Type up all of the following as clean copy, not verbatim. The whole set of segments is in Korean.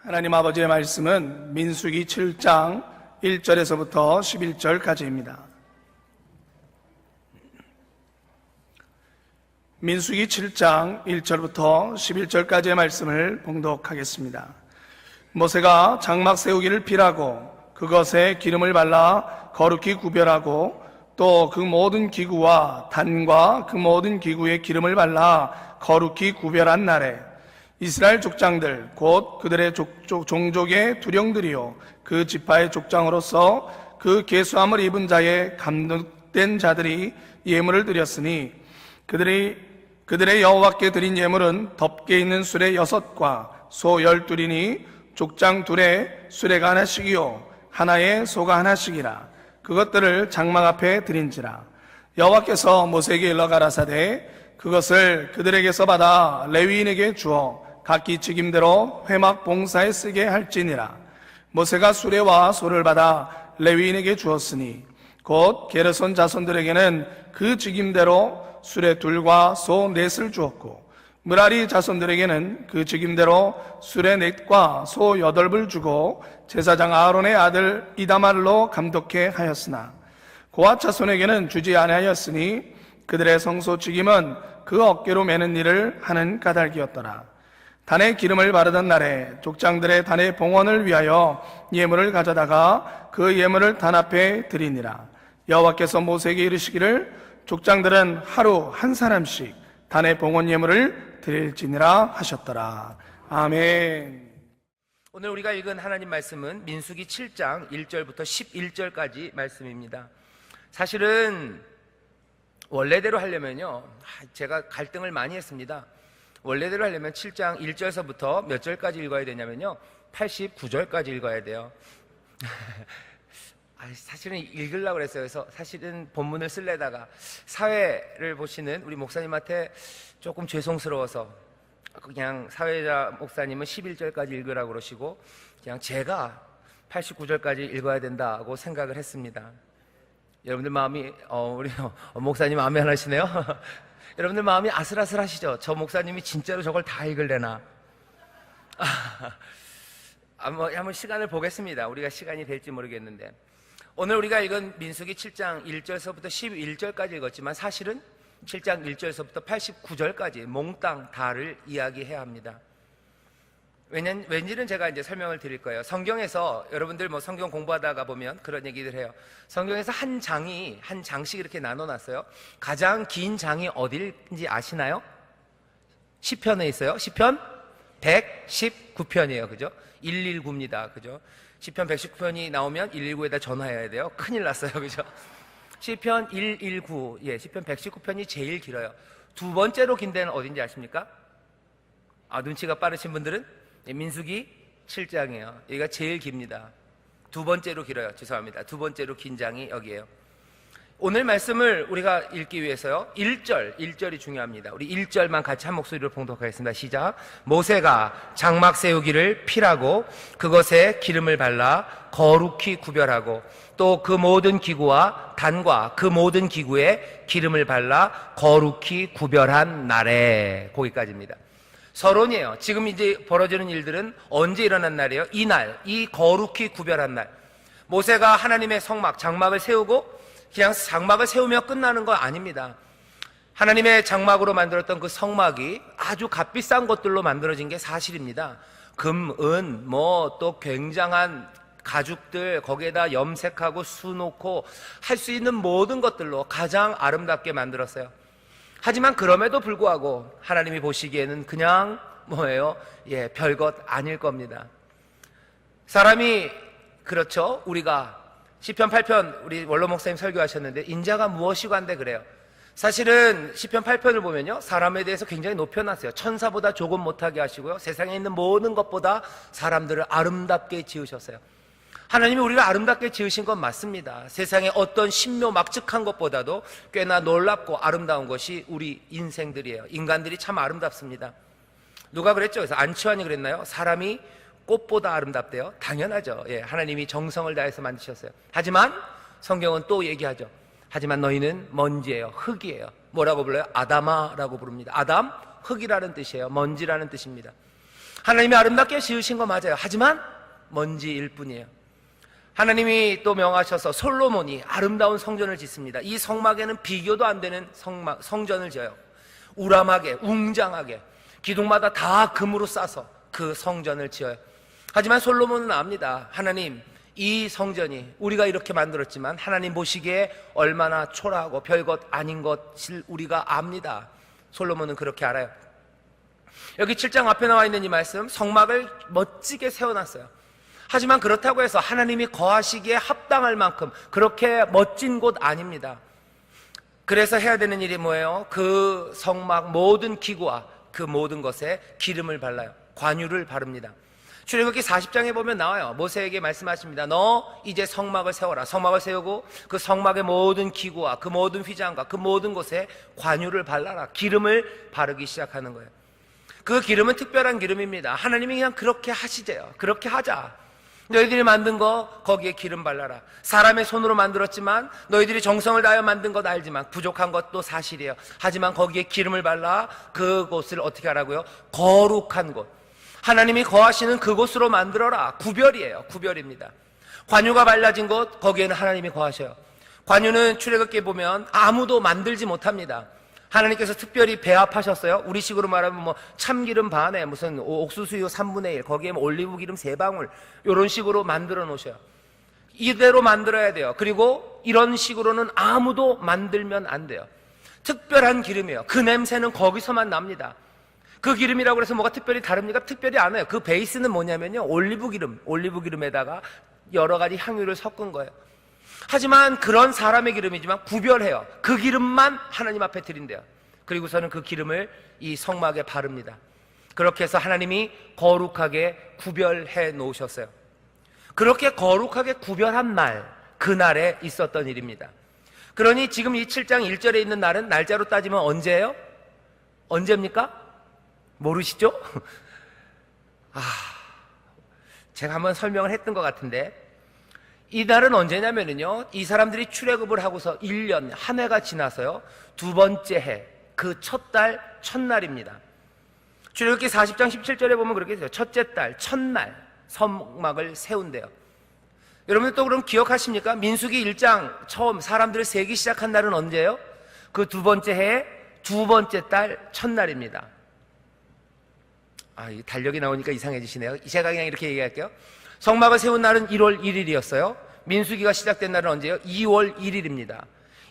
하나님 아버지의 말씀은 민수기 7장 1절에서부터 11절까지입니다. 민수기 7장 1절부터 11절까지의 말씀을 봉독하겠습니다. 모세가 장막 세우기를 필하고 그것에 기름을 발라 거룩히 구별하고 또 그 모든 기구와 단과 그 모든 기구에 기름을 발라 거룩히 구별한 날에 이스라엘 족장들 곧 그들의 종족의 두령들이요 그 지파의 족장으로서 그 계수함을 입은 자의 감독된 자들이 예물을 드렸으니 그들의 여호와께 드린 예물은 덮개 있는 수레 6과 소 12이니 족장 2에 수레가 하나씩이요 하나에 소가 하나씩이라. 그것들을 장막 앞에 드린지라. 여호와께서 모세에게 일러 가라사대 그것을 그들에게서 받아 레위인에게 주어 각기 직임대로 회막 봉사에 쓰게 할지니라. 모세가 수레와 소를 받아 레위인에게 주었으니 곧 게르손 자손들에게는 그 직임대로 수레 2과 소 4을 주었고 므라리 자손들에게는 그 직임대로 수레 4과 소 8을 주고 제사장 아론의 아들 이다말로 감독해 하였으나 고앗 자손에게는 주지 아니하였으니 그들의 성소 직임은 그 어깨로 매는 일을 하는 까닭이었더라. 단에 기름을 바르던 날에 족장들의 단의 봉헌을 위하여 예물을 가져다가 그 예물을 단 앞에 드리니라. 여호와께서 모세에게 이르시기를 족장들은 하루 한 사람씩 단의 봉헌 예물을 드릴지니라 하셨더라. 아멘. 오늘 우리가 읽은 하나님 말씀은 민수기 7장 1절부터 11절까지 말씀입니다. 사실은 원래대로 하려면요, 제가 갈등을 많이 했습니다. 원래대로 하려면 7장 1절서부터 몇 절까지 읽어야 되냐면요 89절까지 읽어야 돼요. 사실은 읽으려고 그랬어요. 그래서 사실은 본문을 쓰려다가 사회를 보시는 우리 목사님한테 조금 죄송스러워서 그냥 사회자 목사님은 11절까지 읽으라고 그러시고 그냥 제가 89절까지 읽어야 된다고 생각을 했습니다. 여러분들 마음이 우리 목사님 아멘 하시네요. 여러분들 마음이 아슬아슬하시죠? 저 목사님이 진짜로 저걸 다 읽으려나? 한번 시간을 보겠습니다. 우리가 시간이 될지 모르겠는데 오늘 우리가 읽은 민수기 7장 1절서부터 11절까지 읽었지만 사실은 7장 1절서부터 89절까지 몽땅 다를 이야기해야 합니다. 왠지는 제가 이제 설명을 드릴 거예요. 성경에서 여러분들 성경 공부하다가 보면 그런 얘기들 해요. 성경에서 한 장씩 이렇게 나눠놨어요. 가장 긴 장이 어딜지 아시나요? 시편에 있어요. 시편 119편이에요. 그죠? 119입니다. 그죠? 시편 119편이 나오면 119에다 전화해야 돼요. 큰일 났어요. 그죠? 시편 119, 시편 119편이 제일 길어요. 두 번째로 긴 데는 어딘지 아십니까? 눈치가 빠르신 분들은 민수기 7장이에요. 여기가 제일 깁니다. 두 번째로 길어요. 죄송합니다. 두 번째로 긴 장이 여기에요. 오늘 말씀을 우리가 읽기 위해서요 1절이 중요합니다. 우리 1절만 같이 한 목소리로 봉독하겠습니다. 시작. 모세가 장막 세우기를 필하고 그것에 기름을 발라 거룩히 구별하고 또 그 모든 기구와 단과 그 모든 기구에 기름을 발라 거룩히 구별한 날에, 거기까지입니다. 서론이에요. 지금 이제 벌어지는 일들은 언제 일어난 날이에요? 이날, 이 거룩히 구별한 날. 모세가 하나님의 성막, 장막을 세우고 그냥 장막을 세우며 끝나는 거 아닙니다. 하나님의 장막으로 만들었던 그 성막이 아주 값비싼 것들로 만들어진 게 사실입니다. 금, 은, 또 굉장한 가죽들, 거기에다 염색하고 수 놓고 할 수 있는 모든 것들로 가장 아름답게 만들었어요. 하지만 그럼에도 불구하고 하나님이 보시기에는 그냥 별것 아닐 겁니다. 사람이, 그렇죠, 우리가 시편 8편 우리 원로 목사님 설교하셨는데 인자가 무엇이고 한데 그래요. 사실은 시편 8편을 보면요 사람에 대해서 굉장히 높여놨어요. 천사보다 조금 못하게 하시고요 세상에 있는 모든 것보다 사람들을 아름답게 지으셨어요. 하나님이 우리를 아름답게 지으신 건 맞습니다. 세상에 어떤 신묘막측한 것보다도 꽤나 놀랍고 아름다운 것이 우리 인생들이에요. 인간들이 참 아름답습니다. 누가 그랬죠? 그래서 안치환이 그랬나요? 사람이 꽃보다 아름답대요. 당연하죠. 하나님이 정성을 다해서 만드셨어요. 하지만 성경은 또 얘기하죠. 하지만 너희는 먼지예요. 흙이에요. 뭐라고 불러요? 아담아라고 부릅니다. 아담, 흙이라는 뜻이에요. 먼지라는 뜻입니다. 하나님이 아름답게 지으신 거 맞아요. 하지만 먼지일 뿐이에요. 하나님이 또 명하셔서 솔로몬이 아름다운 성전을 짓습니다. 이 성막에는 비교도 안 되는 성전을 지어요. 우람하게, 웅장하게, 기둥마다 다 금으로 싸서 그 성전을 지어요. 하지만 솔로몬은 압니다. 하나님, 이 성전이 우리가 이렇게 만들었지만 하나님 보시기에 얼마나 초라하고 별것 아닌 것을 우리가 압니다. 솔로몬은 그렇게 알아요. 여기 7장 앞에 나와 있는 이 말씀, 성막을 멋지게 세워놨어요. 하지만 그렇다고 해서 하나님이 거하시기에 합당할 만큼 그렇게 멋진 곳 아닙니다. 그래서 해야 되는 일이 뭐예요? 그 성막 모든 기구와 그 모든 것에 기름을 발라요. 관유를 바릅니다. 출애굽기 40장에 보면 나와요. 모세에게 말씀하십니다. 너 이제 성막을 세워라. 성막을 세우고 그 성막의 모든 기구와 그 모든 휘장과 그 모든 곳에 관유를 발라라. 기름을 바르기 시작하는 거예요. 그 기름은 특별한 기름입니다. 하나님이 그냥 그렇게 하시재요. 그렇게 하자. 너희들이 만든 거 거기에 기름 발라라. 사람의 손으로 만들었지만 너희들이 정성을 다하여 만든 것 알지만 부족한 것도 사실이에요. 하지만 거기에 기름을 발라 그곳을 어떻게 하라고요? 거룩한 곳, 하나님이 거하시는 그곳으로 만들어라. 구별이에요. 구별입니다. 관유가 발라진 곳, 거기에는 하나님이 거하셔요. 관유는 출애굽기에 보면 아무도 만들지 못합니다. 하나님께서 특별히 배합하셨어요. 우리식으로 말하면 뭐 참기름 반에 무슨 옥수수유 3분의 1, 거기에 뭐 올리브 기름 3방울, 이런 식으로 만들어 놓으셔요. 이대로 만들어야 돼요. 그리고 이런 식으로는 아무도 만들면 안 돼요. 특별한 기름이에요. 그 냄새는 거기서만 납니다. 그 기름이라고 해서 뭐가 특별히 다릅니까? 특별히 안 해요. 그 베이스는 뭐냐면요, 올리브 기름에다가 여러 가지 향유를 섞은 거예요. 하지만 그런 사람의 기름이지만 구별해요. 그 기름만 하나님 앞에 드린대요. 그리고서는 그 기름을 이 성막에 바릅니다. 그렇게 해서 하나님이 거룩하게 구별해 놓으셨어요. 그렇게 거룩하게 구별한 날, 그날에 있었던 일입니다. 그러니 지금 이 7장 1절에 있는 날은 날짜로 따지면 언제예요? 언제입니까? 모르시죠? 제가 한번 설명을 했던 것 같은데, 이 날은 언제냐면요, 이 사람들이 출애굽을 하고서 1년, 한 해가 지나서요, 두 번째 해, 그 첫 달, 첫날입니다. 출애굽기 40장 17절에 보면 그렇게 돼요. 첫째 달, 첫날, 성막을 세운대요. 여러분들 또 그럼 기억하십니까? 민수기 1장 처음 사람들을 세기 시작한 날은 언제예요? 그 두 번째 해의 두 번째 달, 첫날입니다. 이 달력이 나오니까 이상해지시네요. 제가 그냥 이렇게 얘기할게요. 성막을 세운 날은 1월 1일이었어요. 민수기가 시작된 날은 언제예요? 2월 1일입니다.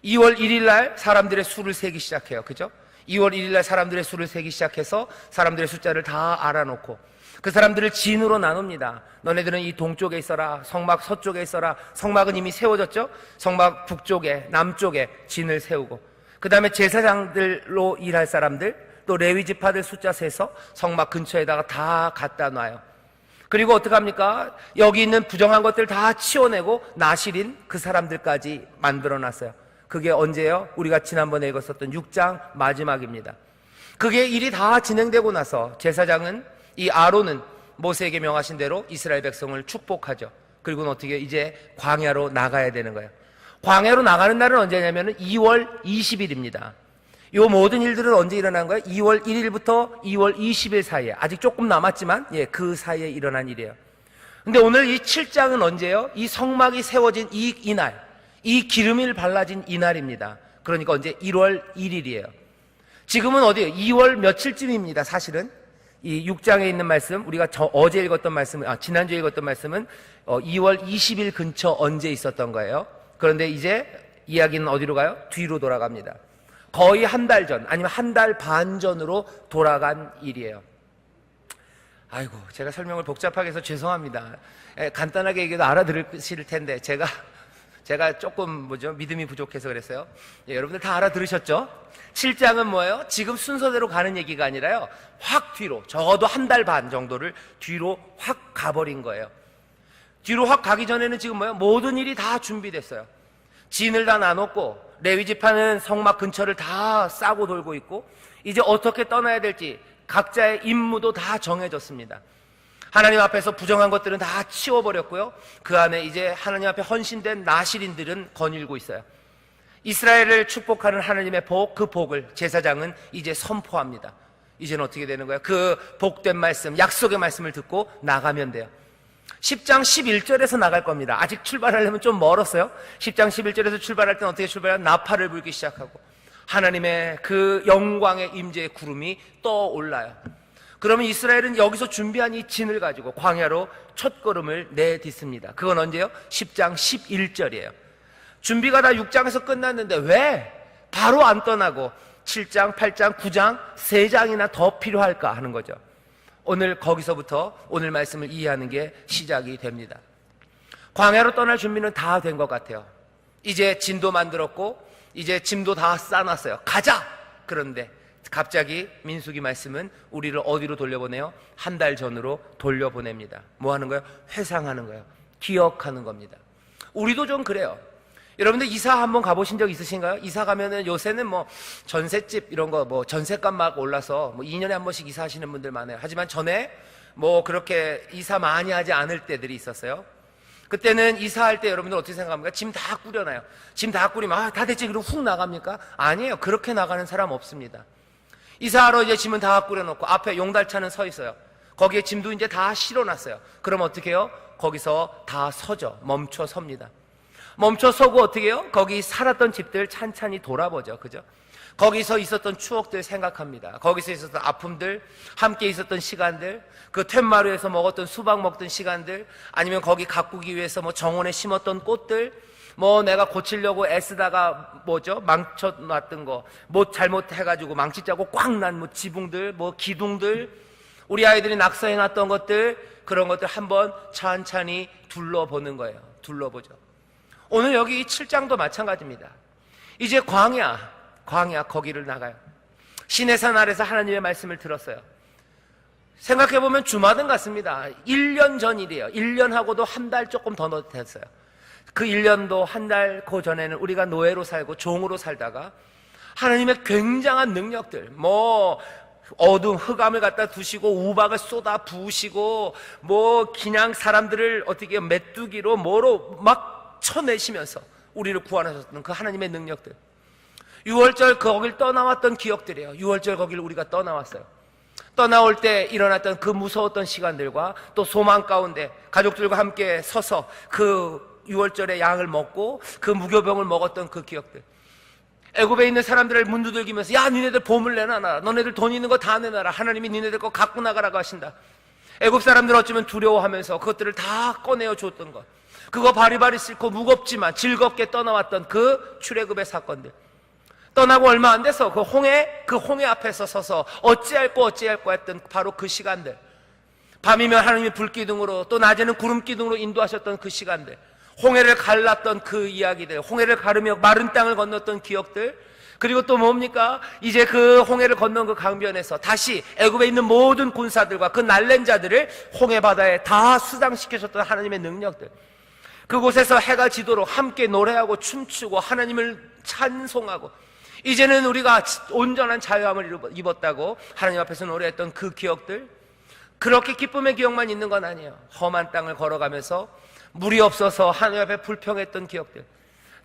2월 1일 날 사람들의 수를 세기 시작해요. 그죠? 2월 1일 날 사람들의 수를 세기 시작해서 사람들의 숫자를 다 알아놓고 그 사람들을 진으로 나눕니다. 너네들은 이 동쪽에 있어라. 성막 서쪽에 있어라. 성막은 이미 세워졌죠? 성막 북쪽에, 남쪽에 진을 세우고, 그 다음에 제사장들로 일할 사람들, 또 레위 지파들 숫자 세서 성막 근처에다가 다 갖다 놔요. 그리고 어떡합니까? 여기 있는 부정한 것들 다 치워내고 나실인 그 사람들까지 만들어놨어요. 그게 언제예요? 우리가 지난번에 읽었었던 6장 마지막입니다. 그게 일이 다 진행되고 나서 제사장은, 이 아론은 모세에게 명하신 대로 이스라엘 백성을 축복하죠. 그리고는 어떻게 이제 광야로 나가야 되는 거예요. 광야로 나가는 날은 언제냐면 2월 20일입니다. 이 모든 일들은 언제 일어난 거예요? 2월 1일부터 2월 20일 사이에, 아직 조금 남았지만 그 사이에 일어난 일이에요. 근데 오늘 이 7장은 언제예요? 이 성막이 세워진 이날, 이 기름이 발라진 이날입니다. 그러니까 언제? 1월 1일이에요. 지금은 어디예요? 2월 며칠쯤입니다. 사실은 이 6장에 있는 말씀, 우리가 어제 읽었던 말씀은, 지난주에 읽었던 말씀은 2월 20일 근처 언제 있었던 거예요. 그런데 이제 이야기는 어디로 가요? 뒤로 돌아갑니다. 거의 한 달 전, 아니면 한 달 반 전으로 돌아간 일이에요. 아이고, 제가 설명을 복잡하게 해서 죄송합니다. 간단하게 얘기해도 알아들으실 텐데 제가 조금 믿음이 부족해서 그랬어요. 여러분들 다 알아들으셨죠? 7장은 뭐예요? 지금 순서대로 가는 얘기가 아니라요, 확 뒤로, 적어도 한 달 반 정도를 뒤로 확 가버린 거예요. 뒤로 확 가기 전에는 지금 뭐예요? 모든 일이 다 준비됐어요. 진을 다 나눴고, 레위 지파는 성막 근처를 다 싸고 돌고 있고, 이제 어떻게 떠나야 될지 각자의 임무도 다 정해졌습니다. 하나님 앞에서 부정한 것들은 다 치워버렸고요, 그 안에 이제 하나님 앞에 헌신된 나실인들은 거닐고 있어요. 이스라엘을 축복하는 하나님의 복, 그 복을 제사장은 이제 선포합니다. 이제는 어떻게 되는 거예요? 그 복된 말씀, 약속의 말씀을 듣고 나가면 돼요. 10장 11절에서 나갈 겁니다. 아직 출발하려면 좀 멀었어요. 10장 11절에서 출발할 때는 어떻게 출발해요? 나팔을 불기 시작하고 하나님의 그 영광의 임재의 구름이 떠올라요. 그러면 이스라엘은 여기서 준비한 이 진을 가지고 광야로 첫걸음을 내딛습니다. 그건 언제요? 10장 11절이에요. 준비가 다 6장에서 끝났는데 왜 바로 안 떠나고 7장, 8장, 9장 3장이나 더 필요할까 하는 거죠. 오늘 거기서부터 오늘 말씀을 이해하는 게 시작이 됩니다. 광야로 떠날 준비는 다 된 것 같아요. 이제 진도 만들었고 이제 짐도 다 싸놨어요. 가자! 그런데 갑자기 민수기 말씀은 우리를 어디로 돌려보내요? 한 달 전으로 돌려보냅니다. 뭐 하는 거예요? 회상하는 거예요. 기억하는 겁니다. 우리도 좀 그래요. 여러분들 이사 한번 가보신 적 있으신가요? 이사 가면은 요새는 뭐 전셋집 이런 거 뭐 전셋값 막 올라서 뭐 2년에 한 번씩 이사하시는 분들 많아요. 하지만 전에 뭐 그렇게 이사 많이 하지 않을 때들이 있었어요. 그때는 이사할 때 여러분들 어떻게 생각합니까? 짐 다 꾸려놔요. 짐 다 꾸리면 다 됐지 그리고 훅 나갑니까? 아니에요. 그렇게 나가는 사람 없습니다. 이사하러 이제 짐은 다 꾸려놓고 앞에 용달차는 서 있어요. 거기에 짐도 이제 다 실어놨어요. 그럼 어떻게 해요? 거기서 다 서죠. 멈춰 섭니다. 멈춰 서고 어떻게 해요? 거기 살았던 집들 찬찬히 돌아보죠. 그죠? 거기서 있었던 추억들 생각합니다. 거기서 있었던 아픔들, 함께 있었던 시간들, 그 툇마루에서 먹었던 수박 먹던 시간들, 아니면 거기 가꾸기 위해서 뭐 정원에 심었던 꽃들, 뭐 내가 고치려고 애쓰다가 뭐죠? 망쳐놨던 거, 뭐 잘못해가지고 망치 짜고 꽉 난 뭐 지붕들, 뭐 기둥들, 우리 아이들이 낙서해놨던 것들, 그런 것들 한번 찬찬히 둘러보는 거예요. 둘러보죠. 오늘 여기 7장도 마찬가지입니다. 이제 광야 거기를 나가요. 시내산 아래서 하나님의 말씀을 들었어요. 생각해보면 주마등 같습니다. 1년 전 일이에요. 1년하고도 한 달 조금 더 됐어요. 그 1년도 한 달 그 전에는 우리가 노예로 살고 종으로 살다가 하나님의 굉장한 능력들, 뭐 어둠 흑암을 갖다 두시고 우박을 쏟아 부으시고 뭐 그냥 사람들을 어떻게 메뚜기로 뭐로 막 쳐내시면서 우리를 구원하셨던 그 하나님의 능력들, 6월절 거길 떠나왔던 기억들이에요. 6월절 거길 우리가 떠나왔어요. 떠나올 때 일어났던 그 무서웠던 시간들과 또 소망 가운데 가족들과 함께 서서 그 6월절에 양을 먹고 그 무교병을 먹었던 그 기억들, 애굽에 있는 사람들을 문 두들기면서 야 니네들 보물 내놔라, 너네들 돈 있는 거 다 내놔라, 하나님이 니네들 거 갖고 나가라고 하신다. 애굽 사람들 어쩌면 두려워하면서 그것들을 다 꺼내어 줬던 것, 그거 바리바리 싣고 무겁지만 즐겁게 떠나왔던 그 출애굽의 사건들, 떠나고 얼마 안 돼서 그 홍해 앞에서 서서 어찌할 거 했던 바로 그 시간들, 밤이면 하나님이 불기둥으로 또 낮에는 구름기둥으로 인도하셨던 그 시간들, 홍해를 갈랐던 그 이야기들, 홍해를 가르며 마른 땅을 건넜던 기억들, 그리고 또 뭡니까? 이제 그 홍해를 건넌 그 강변에서 다시 애굽에 있는 모든 군사들과 그 날랜 자들을 홍해 바다에 다 수장시키셨던 하나님의 능력들, 그곳에서 해가 지도록 함께 노래하고 춤추고 하나님을 찬송하고 이제는 우리가 온전한 자유함을 입었다고 하나님 앞에서 노래했던 그 기억들, 그렇게 기쁨의 기억만 있는 건 아니에요. 험한 땅을 걸어가면서 물이 없어서 하나님 앞에 불평했던 기억들,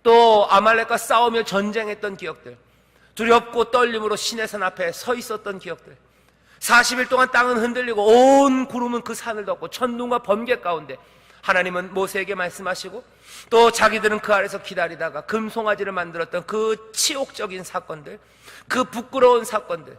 또 아말렉과 싸우며 전쟁했던 기억들, 두렵고 떨림으로 시내산 앞에 서 있었던 기억들, 40일 동안 땅은 흔들리고 온 구름은 그 산을 덮고 천둥과 번개 가운데 하나님은 모세에게 말씀하시고 또 자기들은 그 아래서 기다리다가 금송아지를 만들었던 그 치욕적인 사건들, 그 부끄러운 사건들,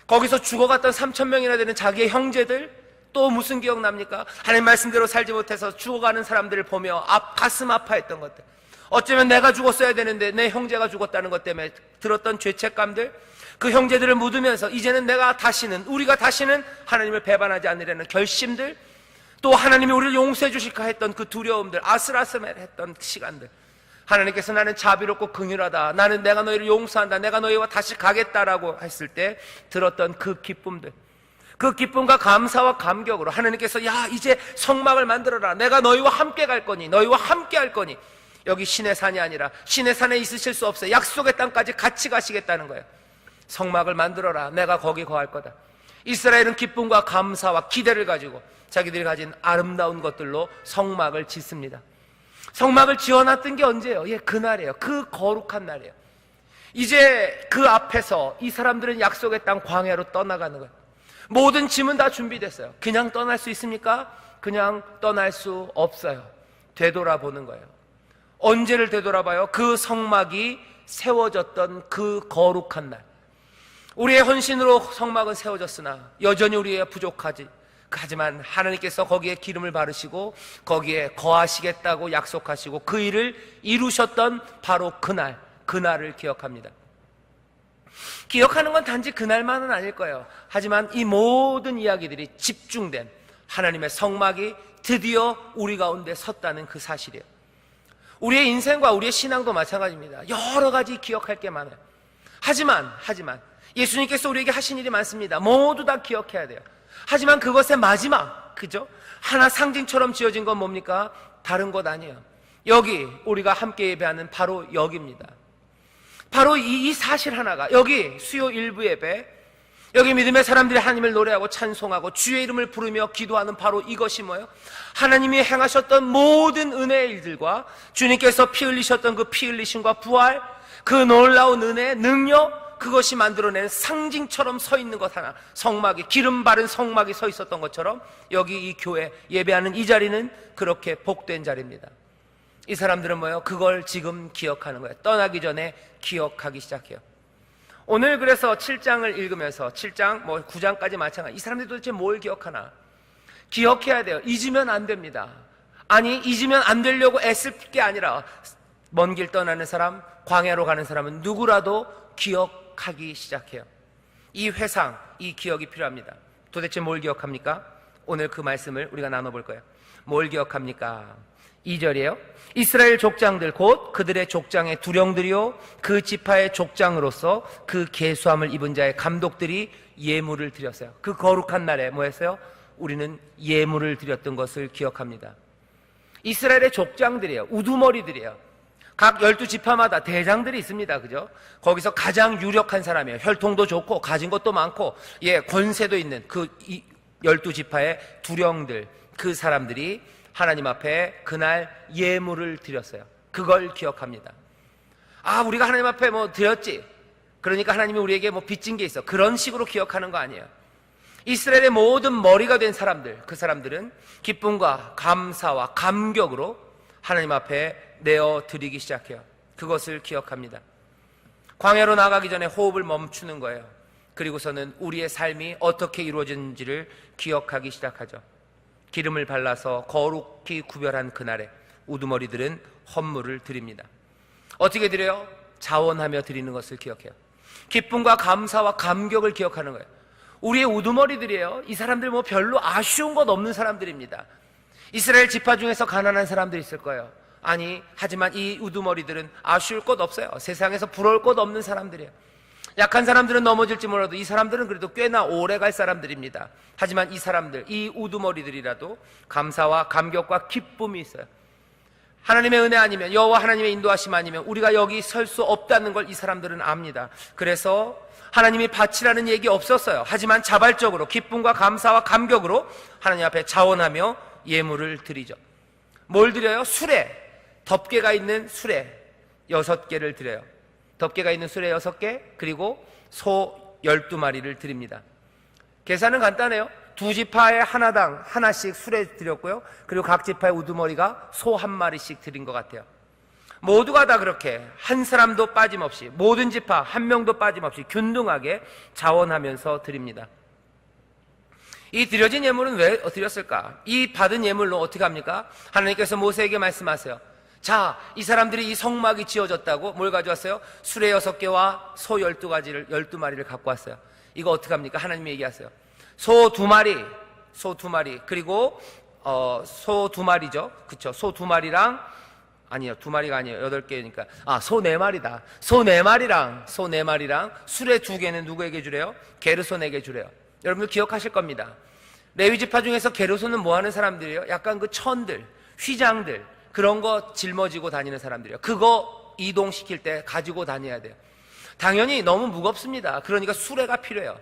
거기서 죽어갔던 3,000명이나 되는 자기의 형제들, 또 무슨 기억납니까? 하나님 말씀대로 살지 못해서 죽어가는 사람들을 보며 가슴 아파했던 것들, 어쩌면 내가 죽었어야 되는데 내 형제가 죽었다는 것 때문에 들었던 죄책감들, 그 형제들을 묻으면서 이제는 우리가 다시는 하나님을 배반하지 않으려는 결심들, 또 하나님이 우리를 용서해 주실까 했던 그 두려움들, 아슬아슬했던 시간들, 하나님께서 나는 자비롭고 긍휼하다, 나는 내가 너희를 용서한다, 내가 너희와 다시 가겠다라고 했을 때 들었던 그 기쁨들, 그 기쁨과 감사와 감격으로 하나님께서 야 이제 성막을 만들어라, 내가 너희와 함께 갈 거니, 너희와 함께 할 거니, 여기 시내산이 아니라 시내산에 있으실 수 없어요, 약속의 땅까지 같이 가시겠다는 거예요. 성막을 만들어라, 내가 거기 거할 거다. 이스라엘은 기쁨과 감사와 기대를 가지고 자기들이 가진 아름다운 것들로 성막을 짓습니다. 성막을 지어놨던 게 언제예요? 그날이에요. 그 거룩한 날이에요. 이제 그 앞에서 이 사람들은 약속의 땅 광야로 떠나가는 거예요. 모든 짐은 다 준비됐어요. 그냥 떠날 수 있습니까? 그냥 떠날 수 없어요. 되돌아보는 거예요. 언제를 되돌아봐요? 그 성막이 세워졌던 그 거룩한 날. 우리의 헌신으로 성막은 세워졌으나 여전히 우리의 부족하지. 하지만 하나님께서 거기에 기름을 바르시고 거기에 거하시겠다고 약속하시고 그 일을 이루셨던 바로 그날을 기억합니다. 기억하는 건 단지 그날만은 아닐 거예요. 하지만 이 모든 이야기들이 집중된 하나님의 성막이 드디어 우리 가운데 섰다는 그 사실이에요. 우리의 인생과 우리의 신앙도 마찬가지입니다. 여러 가지 기억할 게 많아요. 하지만 예수님께서 우리에게 하신 일이 많습니다. 모두 다 기억해야 돼요. 하지만 그것의 마지막, 그죠? 하나 상징처럼 지어진 건 뭡니까? 다른 것 아니에요. 여기 우리가 함께 예배하는 바로 여기입니다. 바로 이 사실 하나가, 여기 수요 일부 예배, 여기 믿음의 사람들이 하나님을 노래하고 찬송하고 주의 이름을 부르며 기도하는 바로 이것이 뭐예요? 하나님이 행하셨던 모든 은혜의 일들과 주님께서 피 흘리셨던 그 피 흘리심과 부활, 그 놀라운 은혜의 능력, 그것이 만들어내는 상징처럼 서 있는 것 하나, 성막이, 기름 바른 성막이 서 있었던 것처럼 여기 이 교회 예배하는 이 자리는 그렇게 복된 자리입니다. 이 사람들은 뭐예요? 그걸 지금 기억하는 거예요. 떠나기 전에 기억하기 시작해요. 오늘 그래서 7장을 읽으면서 7장, 9장까지 마찬가지. 이 사람들이 도대체 뭘 기억하나? 기억해야 돼요. 잊으면 안 됩니다. 아니, 잊으면 안 되려고 애쓸 게 아니라 먼 길 떠나는 사람, 광야로 가는 사람은 누구라도 기억하기 시작해요. 이 회상, 이 기억이 필요합니다. 도대체 뭘 기억합니까? 오늘 그 말씀을 우리가 나눠볼 거예요. 뭘 기억합니까? 2절이에요. 이스라엘 족장들 곧 그들의 족장의 두령들이요 그 지파의 족장으로서 그 계수함을 입은 자의 감독들이 예물을 드렸어요. 그 거룩한 날에 뭐 했어요? 우리는 예물을 드렸던 것을 기억합니다. 이스라엘의 족장들이에요. 우두머리들이에요. 각 12지파마다 대장들이 있습니다. 그죠? 거기서 가장 유력한 사람이에요. 혈통도 좋고 가진 것도 많고 권세도 있는 그 12지파의 두령들, 그 사람들이 하나님 앞에 그날 예물을 드렸어요. 그걸 기억합니다. 아, 우리가 하나님 앞에 드렸지. 그러니까 하나님이 우리에게 빚진 게 있어. 그런 식으로 기억하는 거 아니에요. 이스라엘의 모든 머리가 된 사람들, 그 사람들은 기쁨과 감사와 감격으로 하나님 앞에 내어 드리기 시작해요. 그것을 기억합니다. 광야로 나가기 전에 호흡을 멈추는 거예요. 그리고서는 우리의 삶이 어떻게 이루어졌는지를 기억하기 시작하죠. 기름을 발라서 거룩히 구별한 그날에 우두머리들은 헌물을 드립니다. 어떻게 드려요? 자원하며 드리는 것을 기억해요. 기쁨과 감사와 감격을 기억하는 거예요. 우리의 우두머리들이에요. 이 사람들 별로 아쉬운 것 없는 사람들입니다. 이스라엘 지파 중에서 가난한 사람들이 있을 거예요. 아니, 하지만 이 우두머리들은 아쉬울 것 없어요. 세상에서 부러울 것 없는 사람들이에요. 약한 사람들은 넘어질지 몰라도 이 사람들은 그래도 꽤나 오래 갈 사람들입니다. 하지만 이 사람들, 이 우두머리들이라도 감사와 감격과 기쁨이 있어요. 하나님의 은혜 아니면, 여호와 하나님의 인도하심 아니면 우리가 여기 설 수 없다는 걸 이 사람들은 압니다. 그래서 하나님이 바치라는 얘기 없었어요. 하지만 자발적으로 기쁨과 감사와 감격으로 하나님 앞에 자원하며 예물을 드리죠. 뭘 드려요? 수레, 덮개가 있는 수레 6개를 드려요. 덮개가 있는 수레 6개, 그리고 소 12마리를 드립니다. 계산은 간단해요. 두 지파에 하나당 하나씩 수레 드렸고요. 그리고 각 지파의 우두머리가 소 1마리씩 드린 것 같아요. 모두가 다 그렇게 한 사람도 빠짐없이, 모든 지파 한 명도 빠짐없이 균등하게 자원하면서 드립니다. 이 드려진 예물은 왜 드렸을까? 이 받은 예물로 어떻게 합니까? 하나님께서 모세에게 말씀하세요. 자, 이 사람들이 이 성막이 지어졌다고 뭘 가져왔어요? 수레 6개와 소 12마리를 갖고 왔어요. 이거 어떻게 합니까? 하나님이 얘기하세요. 소 2마리, 그리고 소 2마리죠. 그쵸? 소 2마리랑, 아니요, 2마리가 아니에요. 8개니까. 소 4마리다. 소 4마리랑 수레 2개는 누구에게 주래요? 게르손에게 주래요. 여러분들 기억하실 겁니다. 레위지파 중에서 게르손은 뭐 하는 사람들이에요? 약간 그 천들, 휘장들, 그런 거 짊어지고 다니는 사람들이에요. 그거 이동시킬 때 가지고 다녀야 돼요. 당연히 너무 무겁습니다. 그러니까 수레가 필요해요.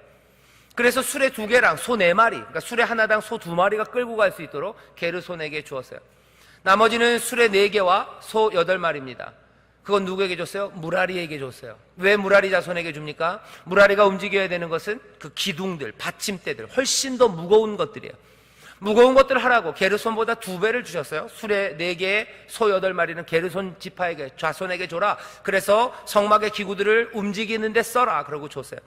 그래서 수레 2개랑 소 4마리, 그러니까 수레 하나당 소 2마리가 끌고 갈 수 있도록 게르손에게 주었어요. 나머지는 수레 4개와 소 8마리입니다. 그건 누구에게 줬어요? 무라리에게 줬어요. 왜 무라리 자손에게 줍니까? 무라리가 움직여야 되는 것은 그 기둥들, 받침대들, 훨씬 더 무거운 것들이에요. 무거운 것들을 하라고 게르손보다 2배를 주셨어요. 수레 4개에 소 8마리는 게르손 지파에게, 자손에게 줘라. 그래서 성막의 기구들을 움직이는데 써라. 그러고 줬어요.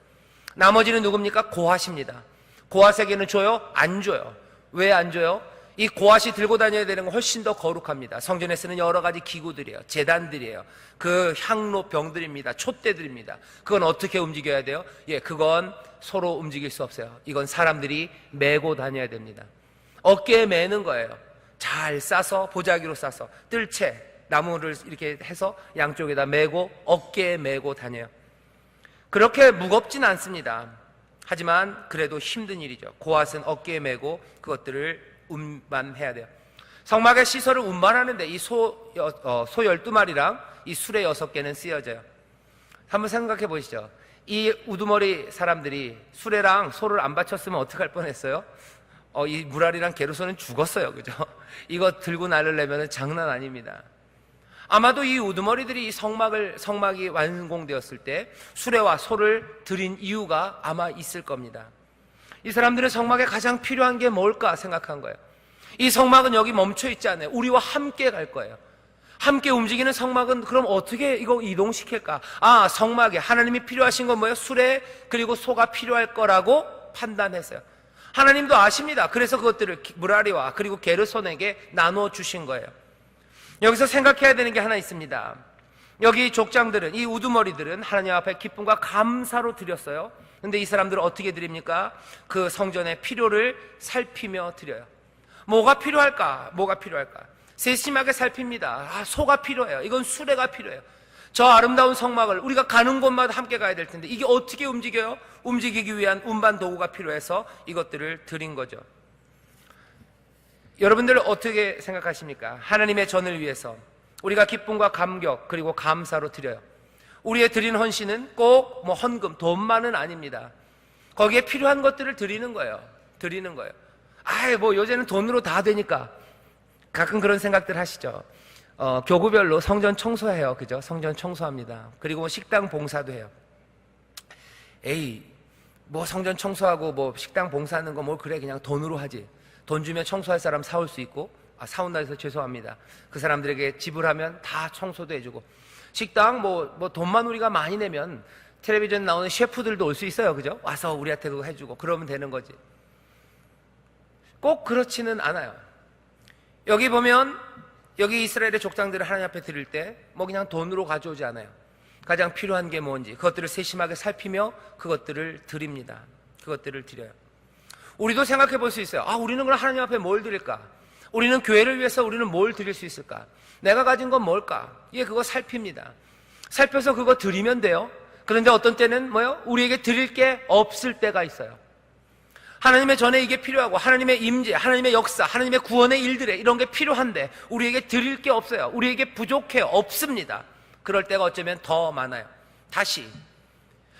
나머지는 누굽니까? 고핫입니다. 고핫에게는 줘요? 안 줘요. 왜 안 줘요? 이 고핫이 들고 다녀야 되는 건 훨씬 더 거룩합니다. 성전에 쓰는 여러 가지 기구들이에요. 제단들이에요. 그 향로 병들입니다. 촛대들입니다. 그건 어떻게 움직여야 돼요? 그건 서로 움직일 수 없어요. 이건 사람들이 메고 다녀야 됩니다. 어깨에 매는 거예요. 잘 싸서, 보자기로 싸서 뜰채 나무를 이렇게 해서 양쪽에다 메고 어깨에 메고 다녀요. 그렇게 무겁진 않습니다. 하지만 그래도 힘든 일이죠. 고핫은 어깨에 메고 그것들을 운반해야 돼요. 성막의 시설을 운반하는데 이 소 12마리랑 이 수레 6개는 쓰여져요. 한번 생각해 보시죠. 이 우두머리 사람들이 수레랑 소를 안 받쳤으면 어떡할 뻔했어요? 이 무라리랑 게르손은 죽었어요. 그죠? 이거 들고 나르려면 장난 아닙니다. 아마도 이 우두머리들이 이 성막이 완공되었을 때 수레와 소를 들인 이유가 아마 있을 겁니다. 이 사람들은 성막에 가장 필요한 게 뭘까 생각한 거예요. 이 성막은 여기 멈춰 있지 않아요. 우리와 함께 갈 거예요. 함께 움직이는 성막은 그럼 어떻게 이거 이동시킬까? 성막에 하나님이 필요하신 건 뭐예요? 수레 그리고 소가 필요할 거라고 판단했어요. 하나님도 아십니다. 그래서 그것들을 무라리와 그리고 게르손에게 나눠 주신 거예요. 여기서 생각해야 되는 게 하나 있습니다. 여기 족장들은, 이 우두머리들은 하나님 앞에 기쁨과 감사로 드렸어요. 근데 이 사람들은 어떻게 드립니까? 그 성전의 필요를 살피며 드려요. 뭐가 필요할까? 뭐가 필요할까? 세심하게 살핍니다. 소가 필요해요. 이건 수레가 필요해요. 저 아름다운 성막을 우리가 가는 곳마다 함께 가야 될 텐데 이게 어떻게 움직여요? 움직이기 위한 운반 도구가 필요해서 이것들을 드린 거죠. 여러분들 어떻게 생각하십니까? 하나님의 전을 위해서 우리가 기쁨과 감격 그리고 감사로 드려요. 우리의 드린 헌신은 꼭 헌금, 돈만은 아닙니다. 거기에 필요한 것들을 드리는 거예요. 드리는 거예요. 요새는 돈으로 다 되니까. 가끔 그런 생각들 하시죠. 교구별로 성전 청소해요. 그죠? 성전 청소합니다. 그리고 식당 봉사도 해요. 성전 청소하고 식당 봉사하는 거 그래 그냥 돈으로 하지. 돈 주면 청소할 사람 사올 수 있고, 사온다 해서 죄송합니다. 그 사람들에게 지불하면 다 청소도 해주고, 식당 돈만 우리가 많이 내면 텔레비전 나오는 셰프들도 올 수 있어요. 그죠? 와서 우리한테도 해주고 그러면 되는 거지. 꼭 그렇지는 않아요. 여기 보면 여기 이스라엘의 족장들을 하나님 앞에 드릴 때 그냥 돈으로 가져오지 않아요. 가장 필요한 게 뭔지 그것들을 세심하게 살피며 그것들을 드립니다. 그것들을 드려요. 우리도 생각해 볼 수 있어요. 우리는 그럼 하나님 앞에 뭘 드릴까? 우리는 교회를 위해서 우리는 뭘 드릴 수 있을까? 내가 가진 건 뭘까? 그거 살핍니다. 살펴서 그거 드리면 돼요. 그런데 어떤 때는 우리에게 드릴 게 없을 때가 있어요. 하나님의 전에 이게 필요하고 하나님의 임재, 하나님의 역사, 하나님의 구원의 일들에 이런 게 필요한데 우리에게 드릴 게 없어요. 우리에게 부족해요. 없습니다. 그럴 때가 어쩌면 더 많아요. 다시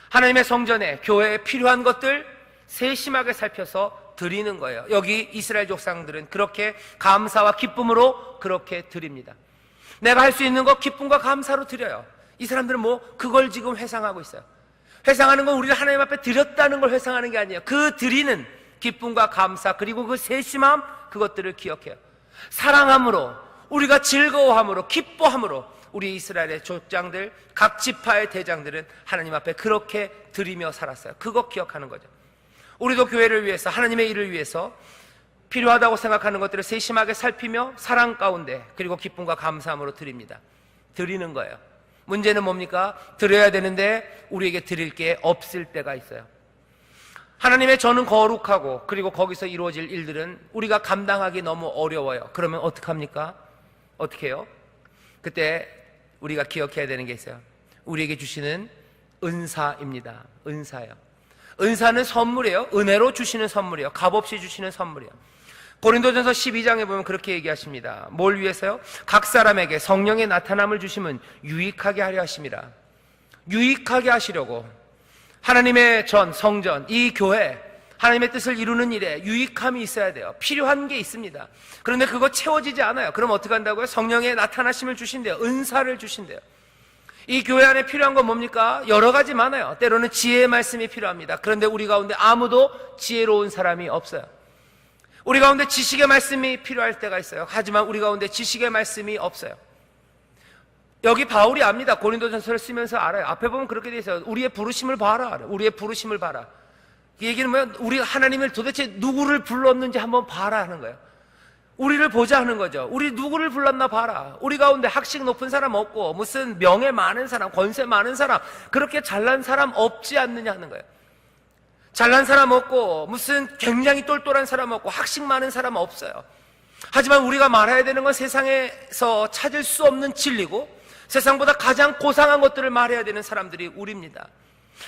하나님의 성전에 교회에 필요한 것들 세심하게 살펴서 드리는 거예요. 여기 이스라엘 족상들은 그렇게 감사와 기쁨으로 그렇게 드립니다. 내가 할 수 있는 거 기쁨과 감사로 드려요. 이 사람들은 그걸 지금 회상하고 있어요. 회상하는 건 우리가 하나님 앞에 드렸다는 걸 회상하는 게 아니에요. 그 드리는 기쁨과 감사 그리고 그 세심함 그것들을 기억해요. 사랑함으로 우리가 즐거워함으로 기뻐함으로 우리 이스라엘의 족장들 각 지파의 대장들은 하나님 앞에 그렇게 드리며 살았어요. 그거 기억하는 거죠. 우리도 교회를 위해서 하나님의 일을 위해서 필요하다고 생각하는 것들을 세심하게 살피며 사랑 가운데 그리고 기쁨과 감사함으로 드립니다. 드리는 거예요. 문제는 뭡니까? 드려야 되는데 우리에게 드릴 게 없을 때가 있어요. 하나님의 전은 거룩하고 그리고 거기서 이루어질 일들은 우리가 감당하기 너무 어려워요. 그러면 어떡합니까? 어떻게 해요? 그때 우리가 기억해야 되는 게 있어요. 우리에게 주시는 은사입니다. 은사예요. 은사는 선물이에요. 은혜로 주시는 선물이에요. 값없이 주시는 선물이에요. 고린도전서 12장에 보면 그렇게 얘기하십니다. 뭘 위해서요? 각 사람에게 성령의 나타남을 주심은 유익하게 하려 하심이라. 유익하게 하시려고 하나님의 전, 성전, 이 교회 하나님의 뜻을 이루는 일에 유익함이 있어야 돼요. 필요한 게 있습니다. 그런데 그거 채워지지 않아요. 그럼 어떻게 한다고요? 성령의 나타나심을 주신대요. 은사를 주신대요. 이 교회 안에 필요한 건 뭡니까? 여러 가지 많아요. 때로는 지혜의 말씀이 필요합니다. 그런데 우리 가운데 아무도 지혜로운 사람이 없어요. 우리 가운데 지식의 말씀이 필요할 때가 있어요. 하지만 우리 가운데 지식의 말씀이 없어요. 여기 바울이 압니다. 고린도전서를 쓰면서 알아요. 앞에 보면 그렇게 돼 있어요. 우리의 부르심을 봐라. 우리의 부르심을 봐라. 이 얘기는 뭐야? 우리 하나님을 도대체 누구를 불렀는지 한번 봐라 하는 거예요. 우리를 보자 하는 거죠. 우리 누구를 불렀나 봐라. 우리 가운데 학식 높은 사람 없고 무슨 명예 많은 사람, 권세 많은 사람, 그렇게 잘난 사람 없지 않느냐 하는 거예요. 잘난 사람 없고 무슨 굉장히 똘똘한 사람 없고 학식 많은 사람 없어요. 하지만 우리가 말해야 되는 건 세상에서 찾을 수 없는 진리고 세상보다 가장 고상한 것들을 말해야 되는 사람들이 우리입니다.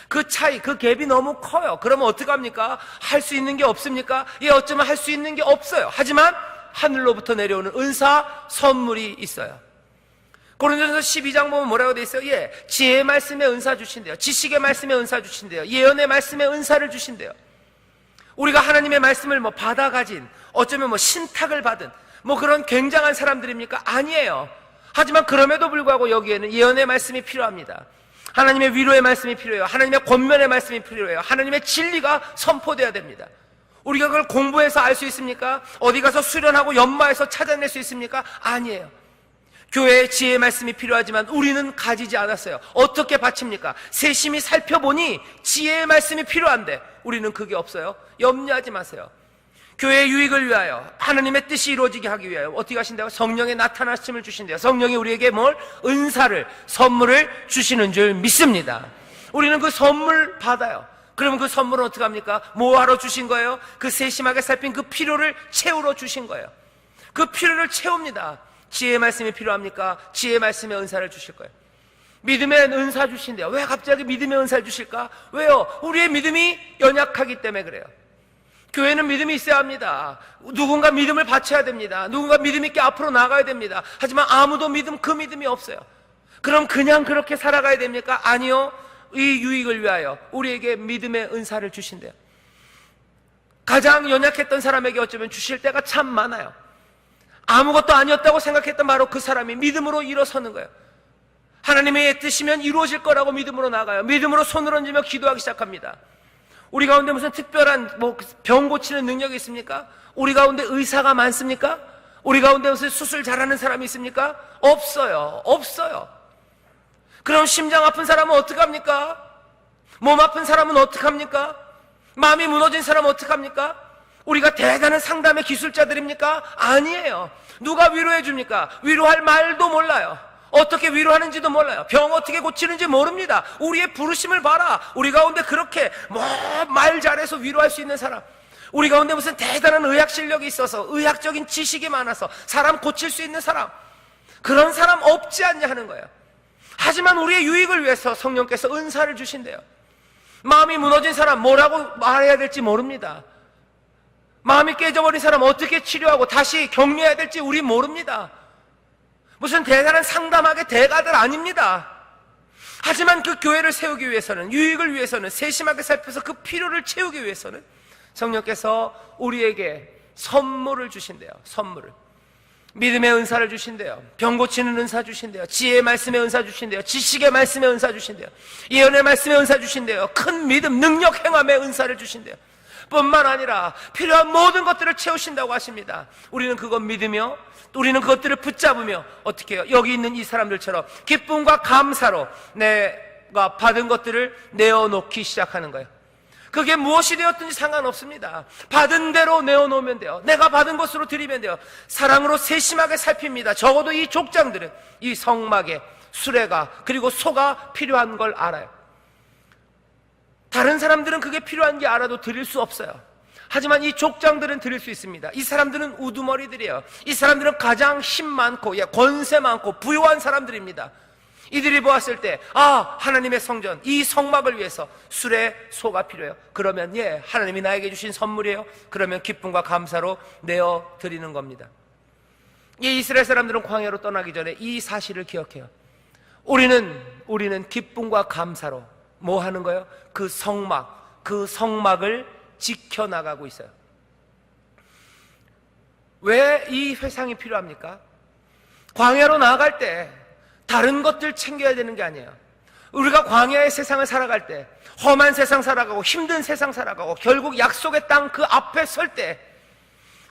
그 차이, 그 갭이 너무 커요. 그러면 어떡합니까? 할 수 있는 게 없습니까? 예, 어쩌면 할 수 있는 게 없어요. 하지만 하늘로부터 내려오는 은사, 선물이 있어요. 고린도전서 12장 보면 뭐라고 돼 있어요? 예, 지혜의 말씀에 은사 주신대요. 지식의 말씀에 은사 주신대요. 예언의 말씀에 은사를 주신대요. 우리가 하나님의 말씀을 뭐 받아 가진, 어쩌면 뭐 신탁을 받은 뭐 그런 굉장한 사람들입니까? 아니에요. 하지만 그럼에도 불구하고 여기에는 예언의 말씀이 필요합니다. 하나님의 위로의 말씀이 필요해요. 하나님의 권면의 말씀이 필요해요. 하나님의 진리가 선포돼야 됩니다. 우리가 그걸 공부해서 알 수 있습니까? 어디 가서 수련하고 연마해서 찾아낼 수 있습니까? 아니에요. 교회에 지혜의 말씀이 필요하지만 우리는 가지지 않았어요. 어떻게 바칩니까? 세심히 살펴보니 지혜의 말씀이 필요한데 우리는 그게 없어요. 염려하지 마세요. 교회의 유익을 위하여, 하나님의 뜻이 이루어지게 하기 위하여 어떻게 하신다고? 성령의 나타나심을 주신대요. 성령이 우리에게 뭘? 은사를, 선물을 주시는 줄 믿습니다. 우리는 그 선물 받아요. 그러면 그 선물은 어떻게 합니까? 뭐하러 주신 거예요? 그 세심하게 살핀 그 필요를 채우러 주신 거예요. 그 필요를 채웁니다. 지혜의 말씀이 필요합니까? 지혜의 말씀에 은사를 주실 거예요. 믿음의 은사 주신대요. 왜 갑자기 믿음의 은사를 주실까? 왜요? 우리의 믿음이 연약하기 때문에 그래요. 교회는 믿음이 있어야 합니다. 누군가 믿음을 바쳐야 됩니다. 누군가 믿음 있게 앞으로 나가야 됩니다. 하지만 아무도 그 믿음이 없어요. 그럼 그냥 그렇게 살아가야 됩니까? 아니요. 이 유익을 위하여 우리에게 믿음의 은사를 주신대요. 가장 연약했던 사람에게 어쩌면 주실 때가 참 많아요. 아무것도 아니었다고 생각했던 바로 그 사람이 믿음으로 일어서는 거예요. 하나님의 뜻이면 이루어질 거라고 믿음으로 나가요. 믿음으로 손을 얹으며 기도하기 시작합니다. 우리 가운데 무슨 특별한 병 고치는 능력이 있습니까? 우리 가운데 의사가 많습니까? 우리 가운데 무슨 수술 잘하는 사람이 있습니까? 없어요. 없어요. 그럼 심장 아픈 사람은 어떡합니까? 몸 아픈 사람은 어떡합니까? 마음이 무너진 사람은 어떡합니까? 우리가 대단한 상담의 기술자들입니까? 아니에요. 누가 위로해 줍니까? 위로할 말도 몰라요. 어떻게 위로하는지도 몰라요. 병 어떻게 고치는지 모릅니다. 우리의 부르심을 봐라. 우리 가운데 그렇게 말 잘해서 위로할 수 있는 사람, 우리 가운데 무슨 대단한 의학 실력이 있어서 의학적인 지식이 많아서 사람 고칠 수 있는 사람, 그런 사람 없지 않냐 하는 거예요. 하지만 우리의 유익을 위해서 성령께서 은사를 주신대요. 마음이 무너진 사람 뭐라고 말해야 될지 모릅니다. 마음이 깨져버린 사람 어떻게 치료하고 다시 격려해야 될지 우리 모릅니다. 무슨 대단한 상담학의 대가들 아닙니다. 하지만 그 교회를 세우기 위해서는, 유익을 위해서는, 세심하게 살펴서 그 필요를 채우기 위해서는 성령께서 우리에게 선물을 주신대요. 선물을. 믿음의 은사를 주신대요. 병 고치는 은사 주신대요. 지혜의 말씀의 은사 주신대요. 지식의 말씀의 은사 주신대요. 예언의 말씀의 은사 주신대요. 큰 믿음, 능력, 행함의 은사를 주신대요. 뿐만 아니라 필요한 모든 것들을 채우신다고 하십니다. 우리는 그것 믿으며, 우리는 그것들을 붙잡으며 어떻게 해요? 여기 있는 이 사람들처럼 기쁨과 감사로 내가 받은 것들을 내어놓기 시작하는 거예요. 그게 무엇이 되었든지 상관없습니다. 받은 대로 내어놓으면 돼요. 내가 받은 것으로 드리면 돼요. 사랑으로 세심하게 살핍니다. 적어도 이 족장들은 이 성막에 수레가 그리고 소가 필요한 걸 알아요. 다른 사람들은 그게 필요한 게 알아도 드릴 수 없어요. 하지만 이 족장들은 드릴 수 있습니다. 이 사람들은 우두머리들이에요. 이 사람들은 가장 힘 많고 권세 많고 부유한 사람들입니다. 이들이 보았을 때 하나님의 성전, 이 성막을 위해서 수레, 소가 필요해요. 그러면 하나님이 나에게 주신 선물이에요. 그러면 기쁨과 감사로 내어 드리는 겁니다. 이 이스라엘 사람들은 광야로 떠나기 전에 이 사실을 기억해요. 우리는 기쁨과 감사로 뭐 하는 거예요? 그 성막을 지켜나가고 있어요. 왜 이 회상이 필요합니까? 광야로 나아갈 때 다른 것들 챙겨야 되는 게 아니에요. 우리가 광야의 세상을 살아갈 때, 험한 세상 살아가고 힘든 세상 살아가고 결국 약속의 땅 그 앞에 설 때,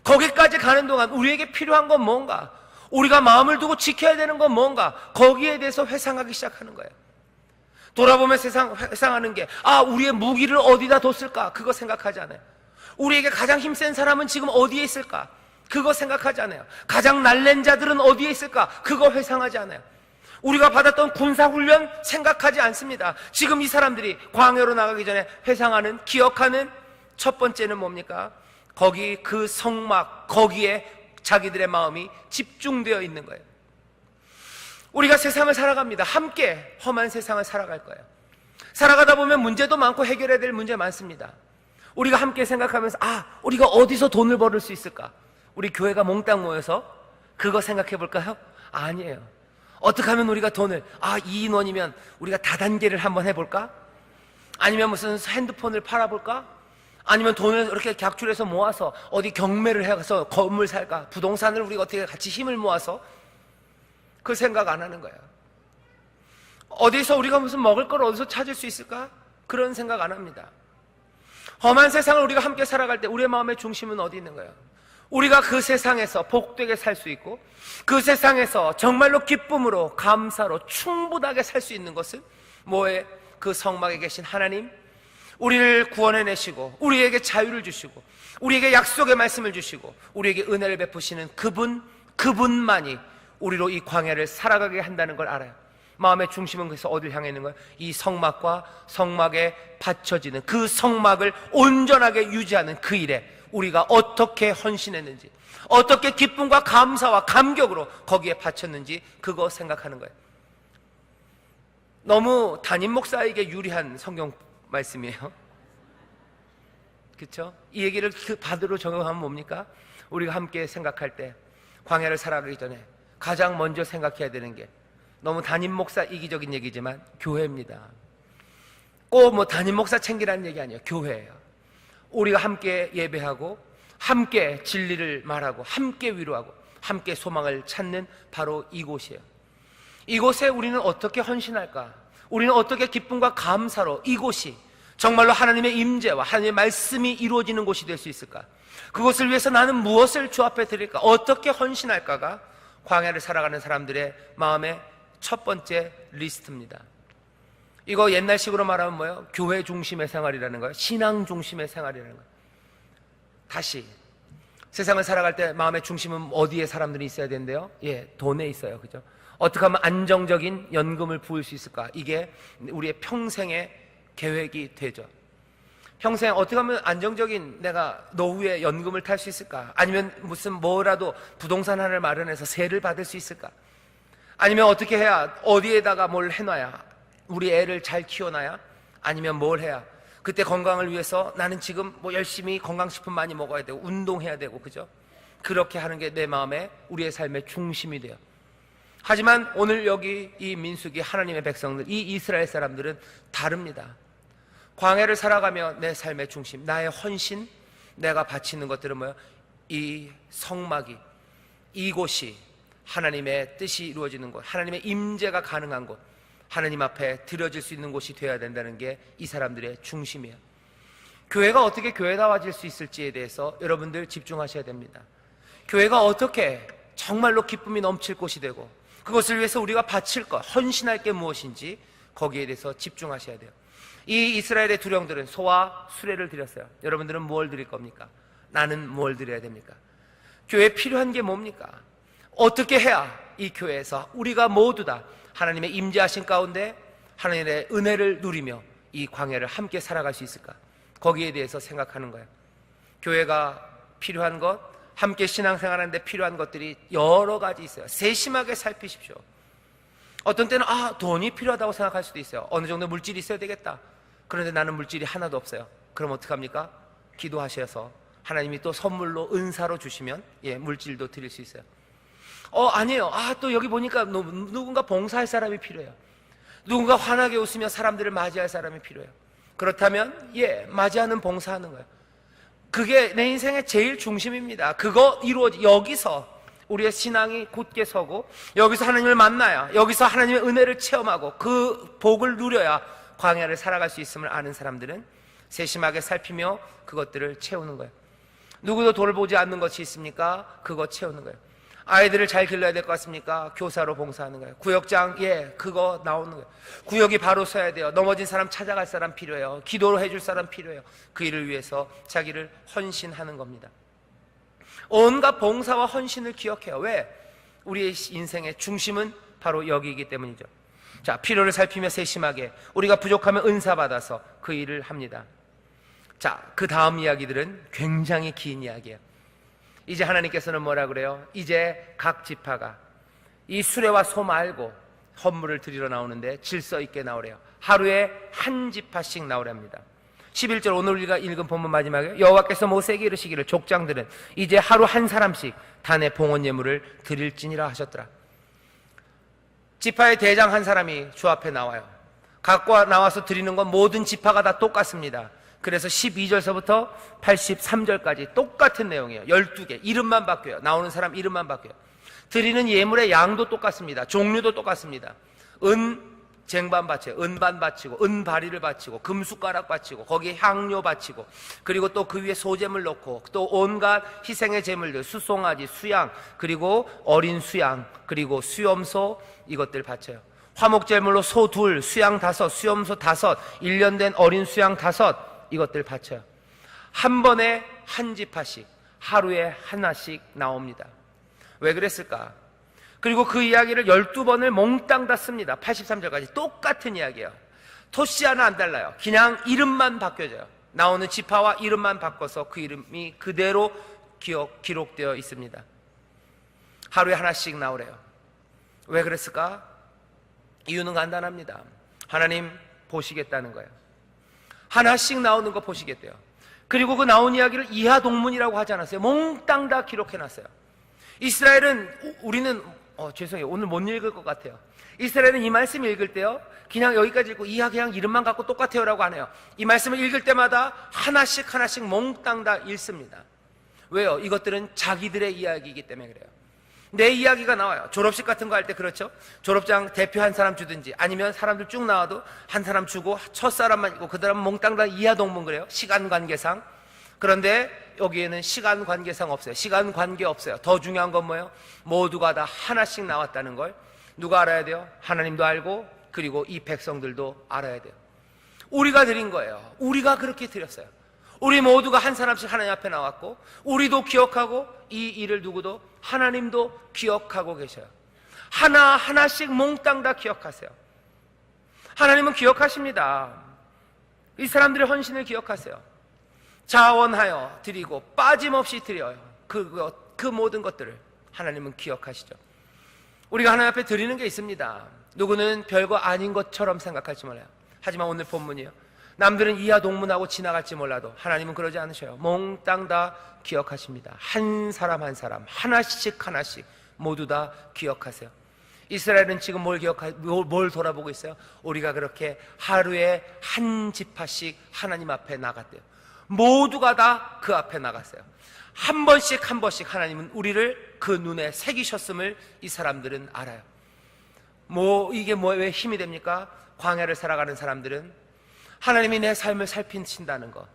거기까지 가는 동안 우리에게 필요한 건 뭔가, 우리가 마음을 두고 지켜야 되는 건 뭔가, 거기에 대해서 회상하기 시작하는 거예요. 돌아보면 회상하는 게, 우리의 무기를 어디다 뒀을까? 그거 생각하지 않아요. 우리에게 가장 힘센 사람은 지금 어디에 있을까? 그거 생각하지 않아요. 가장 날랜 자들은 어디에 있을까? 그거 회상하지 않아요. 우리가 받았던 군사훈련 생각하지 않습니다. 지금 이 사람들이 광야로 나가기 전에 회상하는, 기억하는 첫 번째는 뭡니까? 거기 그 성막, 거기에 자기들의 마음이 집중되어 있는 거예요. 우리가 세상을 살아갑니다. 함께 험한 세상을 살아갈 거예요. 살아가다 보면 문제도 많고 해결해야 될 문제 많습니다. 우리가 함께 생각하면서 우리가 어디서 돈을 벌을 수 있을까? 우리 교회가 몽땅 모여서 그거 생각해 볼까요? 아니에요. 어떻게 하면 우리가 돈을, 이 인원이면 우리가 다단계를 한번 해볼까? 아니면 무슨 핸드폰을 팔아볼까? 아니면 돈을 이렇게 객출해서 모아서 어디 경매를 해서 건물 살까? 부동산을 우리가 어떻게 같이 힘을 모아서, 그 생각 안 하는 거예요. 어디서 우리가 무슨 먹을 걸 어디서 찾을 수 있을까? 그런 생각 안 합니다. 험한 세상을 우리가 함께 살아갈 때 우리의 마음의 중심은 어디 있는 거예요? 우리가 그 세상에서 복되게 살 수 있고, 그 세상에서 정말로 기쁨으로, 감사로 충분하게 살 수 있는 것은 뭐에? 그 성막에 계신 하나님, 우리를 구원해내시고 우리에게 자유를 주시고 우리에게 약속의 말씀을 주시고 우리에게 은혜를 베푸시는 그분만이 우리로 이 광야를 살아가게 한다는 걸 알아요. 마음의 중심은 그래서 어디를 향해 있는 거예요? 이 성막과 성막에 받쳐지는 그 성막을 온전하게 유지하는 그 일에 우리가 어떻게 헌신했는지, 어떻게 기쁨과 감사와 감격으로 거기에 바쳤는지, 그거 생각하는 거예요. 너무 담임 목사에게 유리한 성경 말씀이에요. 그렇죠? 이 얘기를 그 바대로 적용하면 뭡니까? 우리가 함께 생각할 때 광야를 살아가기 전에 가장 먼저 생각해야 되는 게, 너무 담임 목사 이기적인 얘기지만 교회입니다. 꼭 뭐 담임 목사 챙기라는 얘기 아니에요. 교회예요. 우리가 함께 예배하고 함께 진리를 말하고 함께 위로하고 함께 소망을 찾는 바로 이곳이에요. 이곳에 우리는 어떻게 헌신할까? 우리는 어떻게 기쁨과 감사로 이곳이 정말로 하나님의 임재와 하나님의 말씀이 이루어지는 곳이 될 수 있을까? 그것을 위해서 나는 무엇을 주 앞에 드릴까? 어떻게 헌신할까가 광야를 살아가는 사람들의 마음의 첫 번째 리스트입니다. 이거 옛날식으로 말하면 뭐예요? 교회 중심의 생활이라는 거예요. 신앙 중심의 생활이라는 거예요. 다시 세상을 살아갈 때 마음의 중심은 어디에 사람들이 있어야 되는데요? 돈에 있어요. 그죠? 어떻게 하면 안정적인 연금을 부을 수 있을까? 이게 우리의 평생의 계획이 되죠. 평생 어떻게 하면 안정적인 내가 노후에 연금을 탈 수 있을까? 아니면 무슨 뭐라도 부동산 하나를 마련해서 세를 받을 수 있을까? 아니면 어떻게 해야, 어디에다가 뭘 해놔야, 우리 애를 잘 키워놔야, 아니면 뭘 해야 그때 건강을 위해서 나는 지금 뭐 열심히 건강식품 많이 먹어야 되고 운동해야 되고, 그죠? 그렇게 하는 게 내 마음에, 우리의 삶의 중심이 돼요. 하지만 오늘 여기 이 민수기 하나님의 백성들, 이 이스라엘 사람들은 다릅니다. 광야를 살아가며 내 삶의 중심, 나의 헌신, 내가 바치는 것들은 뭐예요? 이 성막이, 이곳이 하나님의 뜻이 이루어지는 곳, 하나님의 임재가 가능한 곳, 하나님 앞에 드려질 수 있는 곳이 되어야 된다는 게 이 사람들의 중심이에요. 교회가 어떻게 교회다워질 수 있을지에 대해서 여러분들 집중하셔야 됩니다. 교회가 어떻게 정말로 기쁨이 넘칠 곳이 되고, 그것을 위해서 우리가 바칠 것, 헌신할 게 무엇인지 거기에 대해서 집중하셔야 돼요. 이 이스라엘의 두령들은 소와 수레를 드렸어요. 여러분들은 뭘 드릴 겁니까? 나는 뭘 드려야 됩니까? 교회에 필요한 게 뭡니까? 어떻게 해야 이 교회에서 우리가 모두 다 하나님의 임재하신 가운데 하나님의 은혜를 누리며 이 광야를 함께 살아갈 수 있을까? 거기에 대해서 생각하는 거예요. 교회가 필요한 것, 함께 신앙생활하는데 필요한 것들이 여러 가지 있어요. 세심하게 살피십시오. 어떤 때는 돈이 필요하다고 생각할 수도 있어요. 어느 정도 물질이 있어야 되겠다. 그런데 나는 물질이 하나도 없어요. 그럼 어떡합니까? 기도하셔서 하나님이 또 선물로 은사로 주시면 물질도 드릴 수 있어요. 아니에요. 또 여기 보니까 누군가 봉사할 사람이 필요해요. 누군가 환하게 웃으며 사람들을 맞이할 사람이 필요해요. 그렇다면 맞이하는 봉사하는 거예요. 그게 내 인생의 제일 중심입니다. 그거 여기서 우리의 신앙이 곧게 서고 여기서 하나님을 만나야, 여기서 하나님의 은혜를 체험하고 그 복을 누려야 광야를 살아갈 수 있음을 아는 사람들은 세심하게 살피며 그것들을 채우는 거예요. 누구도 돌보지 않는 것이 있습니까? 그거 채우는 거예요. 아이들을 잘 길러야 될 것 같습니까? 교사로 봉사하는 거예요. 구역장, 그거 나오는 거예요. 구역이 바로 서야 돼요. 넘어진 사람 찾아갈 사람 필요해요. 기도로 해줄 사람 필요해요. 그 일을 위해서 자기를 헌신하는 겁니다. 온갖 봉사와 헌신을 기억해요. 왜? 우리의 인생의 중심은 바로 여기이기 때문이죠. 자, 필요를 살피며 세심하게, 우리가 부족하면 은사 받아서 그 일을 합니다. 자, 그 다음 이야기들은 굉장히 긴 이야기예요. 이제 하나님께서는 뭐라 그래요? 이제 각 지파가 이 수레와 소 말고 헌물을 드리러 나오는데 질서 있게 나오래요. 하루에 한 지파씩 나오랍니다. 11절, 오늘 우리가 읽은 본문 마지막에 여호와께서 모세에게 이르시기를 족장들은 이제 하루 한 사람씩 단의 봉헌 예물을 드릴지니라 하셨더라. 지파의 대장 한 사람이 주 앞에 나와요. 갖고 나와서 드리는 건 모든 지파가 다 똑같습니다. 그래서 12절서부터 83절까지 똑같은 내용이에요. 12개, 이름만 바뀌어요. 나오는 사람 이름만 바뀌어요. 드리는 예물의 양도 똑같습니다. 종류도 똑같습니다. 은 쟁반 바치고, 은반 바치고, 은바리를 바치고, 금숟가락 바치고, 거기에 향료 바치고, 그리고 또 그 위에 소재물 넣고, 또 온갖 희생의 제물들, 수송아지, 수양, 그리고 어린 수양, 그리고 수염소, 이것들 바쳐요. 화목제물로 소 2, 수양 5, 수염소 5, 1년 된 어린 수양 5, 이것들 바쳐요. 한 번에 한 지파씩 하루에 하나씩 나옵니다. 왜 그랬을까? 그리고 그 이야기를 12번을 몽땅 다 씁니다. 83절까지 똑같은 이야기예요. 토시 하나 안 달라요. 그냥 이름만 바뀌어져요. 나오는 지파와 이름만 바꿔서 그 이름이 그대로 기록되어 있습니다. 하루에 하나씩 나오래요. 왜 그랬을까? 이유는 간단합니다. 하나님 보시겠다는 거예요. 하나씩 나오는 거 보시겠대요. 그리고 그 나온 이야기를 이하동문이라고 하지 않았어요. 몽땅 다 기록해놨어요. 이스라엘은, 우리는 죄송해요, 오늘 못 읽을 것 같아요. 이스라엘은 이 말씀 읽을 때요, 그냥 여기까지 읽고 이하 그냥 이름만 갖고 똑같아요 라고 안 해요. 이 말씀을 읽을 때마다 하나씩 몽땅 다 읽습니다. 왜요? 이것들은 자기들의 이야기이기 때문에 그래요. 내 이야기가 나와요. 졸업식 같은 거 할 때 그렇죠? 졸업장 대표 한 사람 주든지 아니면 사람들 쭉 나와도 한 사람 주고 첫 사람만 있고 그 다음 몽땅 다 이하동문 그래요. 시간 관계상. 그런데 여기에는 시간 관계상 없어요. 시간 관계 없어요. 더 중요한 건 뭐예요? 모두가 다 하나씩 나왔다는 걸 누가 알아야 돼요? 하나님도 알고 그리고 이 백성들도 알아야 돼요. 우리가 드린 거예요. 우리가 그렇게 드렸어요. 우리 모두가 한 사람씩 하나님 앞에 나왔고 우리도 기억하고 이 일을 누구도 하나님도 기억하고 계셔요. 하나하나씩 몽땅 다 기억하세요. 하나님은 기억하십니다. 이 사람들의 헌신을 기억하세요. 자원하여 드리고 빠짐없이 드려요. 그 모든 것들을 하나님은 기억하시죠. 우리가 하나님 앞에 드리는 게 있습니다. 누구는 별거 아닌 것처럼 생각할지 몰라요. 하지만 오늘 본문이요, 남들은 이하동문하고 지나갈지 몰라도 하나님은 그러지 않으셔요. 몽땅 다 기억하십니다. 한 사람 한 사람 하나씩 모두 다 기억하세요. 이스라엘은 지금 뭘 돌아보고 있어요? 우리가 그렇게 하루에 한 지파씩 하나님 앞에 나갔대요. 모두가 다 그 앞에 나갔어요. 한 번씩 하나님은 우리를 그 눈에 새기셨음을 이 사람들은 알아요. 이게 왜 힘이 됩니까? 광야를 살아가는 사람들은 하나님이 내 삶을 살피신다는 것,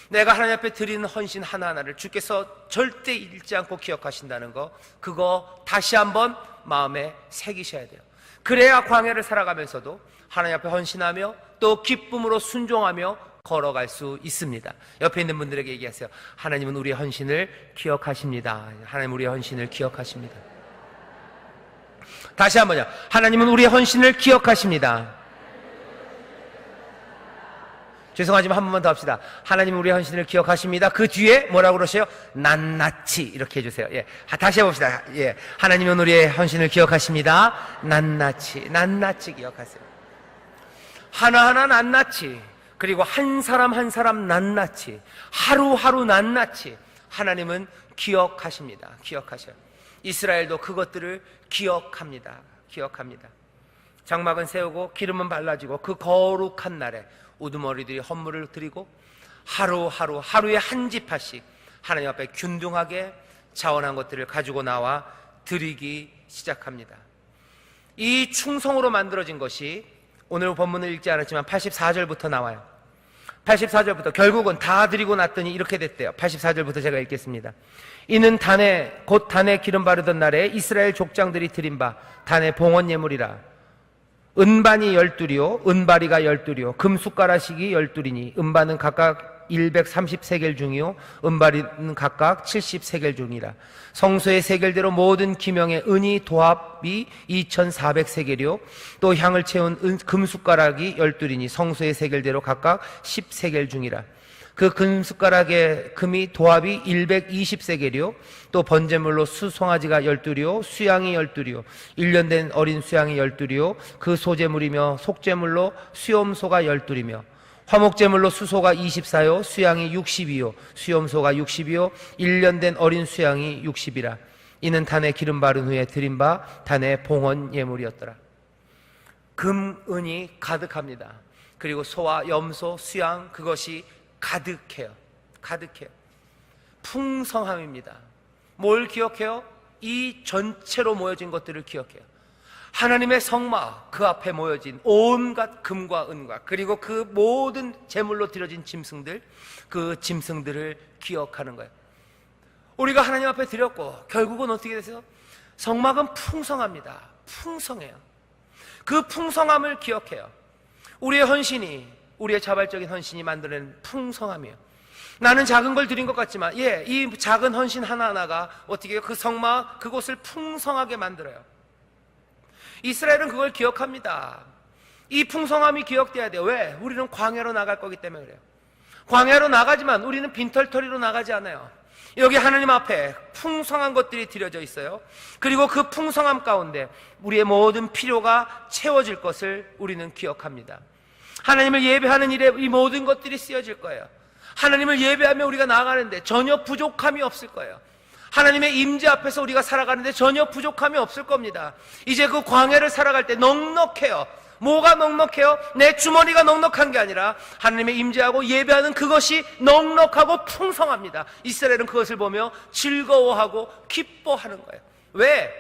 내가 하나님 앞에 드리는 헌신 하나하나를 주께서 절대 잃지 않고 기억하신다는 것, 그거 다시 한번 마음에 새기셔야 돼요. 그래야 광야를 살아가면서도 하나님 앞에 헌신하며 또 기쁨으로 순종하며 걸어갈 수 있습니다. 옆에 있는 분들에게 얘기하세요. 하나님은 우리의 헌신을 기억하십니다. 하나님 우리의 헌신을 기억하십니다. 다시 한번요. 하나님은 우리의 헌신을 기억하십니다. 죄송하지만 한 번만 더 합시다. 하나님은 우리의 헌신을 기억하십니다. 그 뒤에 뭐라고 그러세요? 낱낱이 이렇게 해주세요. 예, 다시 해봅시다. 예, 하나님은 우리의 헌신을 기억하십니다. 낱낱이 기억하세요. 하나하나 낱낱이, 그리고 한 사람 낱낱이, 하루하루 낱낱이 하나님은 기억하십니다. 기억하셔요. 이스라엘도 그것들을 기억합니다. 장막은 세우고 기름은 발라지고 그 거룩한 날에 우두머리들이 헌물을 드리고 하루에 한 지파씩 하나님 앞에 균등하게 자원한 것들을 가지고 나와 드리기 시작합니다. 이 충성으로 만들어진 것이 오늘 본문을 읽지 않았지만 84절부터 나와요. 84절부터 결국은 다 드리고 났더니 이렇게 됐대요. 84절부터 제가 읽겠습니다. 이는 단에 곧 단에 기름 바르던 날에 이스라엘 족장들이 드린 바 단의 봉헌 예물이라. 은반이 12요 은바리가 12요 금숟가락이 12이니 은반은 각각 130세겔 중이요 은바리는 각각 70세겔 중이라. 성소의 세겔대로 모든 기명의 은이 도합이 2400세겔이요 또 향을 채운 금숟가락이 12이니 성소의 세겔대로 각각 10세겔 중이라. 그 금숟가락의 금이 도합이 120세겔이요 또 번제물로 수송아지가 12요 수양이 12요 1년 된 어린 수양이 12요 그 소제물이며 속제물로 수염소가 12이며 화목제물로 수소가 24요 수양이 60이요 수염소가 60이요 1년 된 어린 수양이 60이라. 이는 단에 기름 바른 후에 드린 바 단의 봉헌 예물이었더라. 금, 은이 가득합니다. 그리고 소와 염소, 수양 그것이 가득해요. 가득해요. 풍성함입니다. 뭘 기억해요? 이 전체로 모여진 것들을 기억해요. 하나님의 성막 그 앞에 모여진 온갖 금과 은과 그리고 그 모든 제물로 드려진 짐승들, 그 짐승들을 기억하는 거예요. 우리가 하나님 앞에 드렸고 결국은 어떻게 되세요? 성막은 풍성합니다. 풍성해요. 그 풍성함을 기억해요. 우리의 헌신이, 우리의 자발적인 헌신이 만드는 풍성함이에요. 나는 작은 걸 드린 것 같지만 이 작은 헌신 하나하나가 어떻게 해요? 그 성막 그곳을 풍성하게 만들어요. 이스라엘은 그걸 기억합니다. 이 풍성함이 기억돼야 돼요. 왜? 우리는 광야로 나갈 거기 때문에 그래요. 광야로 나가지만 우리는 빈털터리로 나가지 않아요. 여기 하나님 앞에 풍성한 것들이 드려져 있어요. 그리고 그 풍성함 가운데 우리의 모든 필요가 채워질 것을 우리는 기억합니다. 하나님을 예배하는 일에 이 모든 것들이 쓰여질 거예요. 하나님을 예배하며 우리가 나가는데 전혀 부족함이 없을 거예요. 하나님의 임재 앞에서 우리가 살아가는데 전혀 부족함이 없을 겁니다. 이제 그 광야를 살아갈 때 넉넉해요. 뭐가 넉넉해요? 내 주머니가 넉넉한 게 아니라 하나님의 임재하고 예배하는 그것이 넉넉하고 풍성합니다. 이스라엘은 그것을 보며 즐거워하고 기뻐하는 거예요. 왜?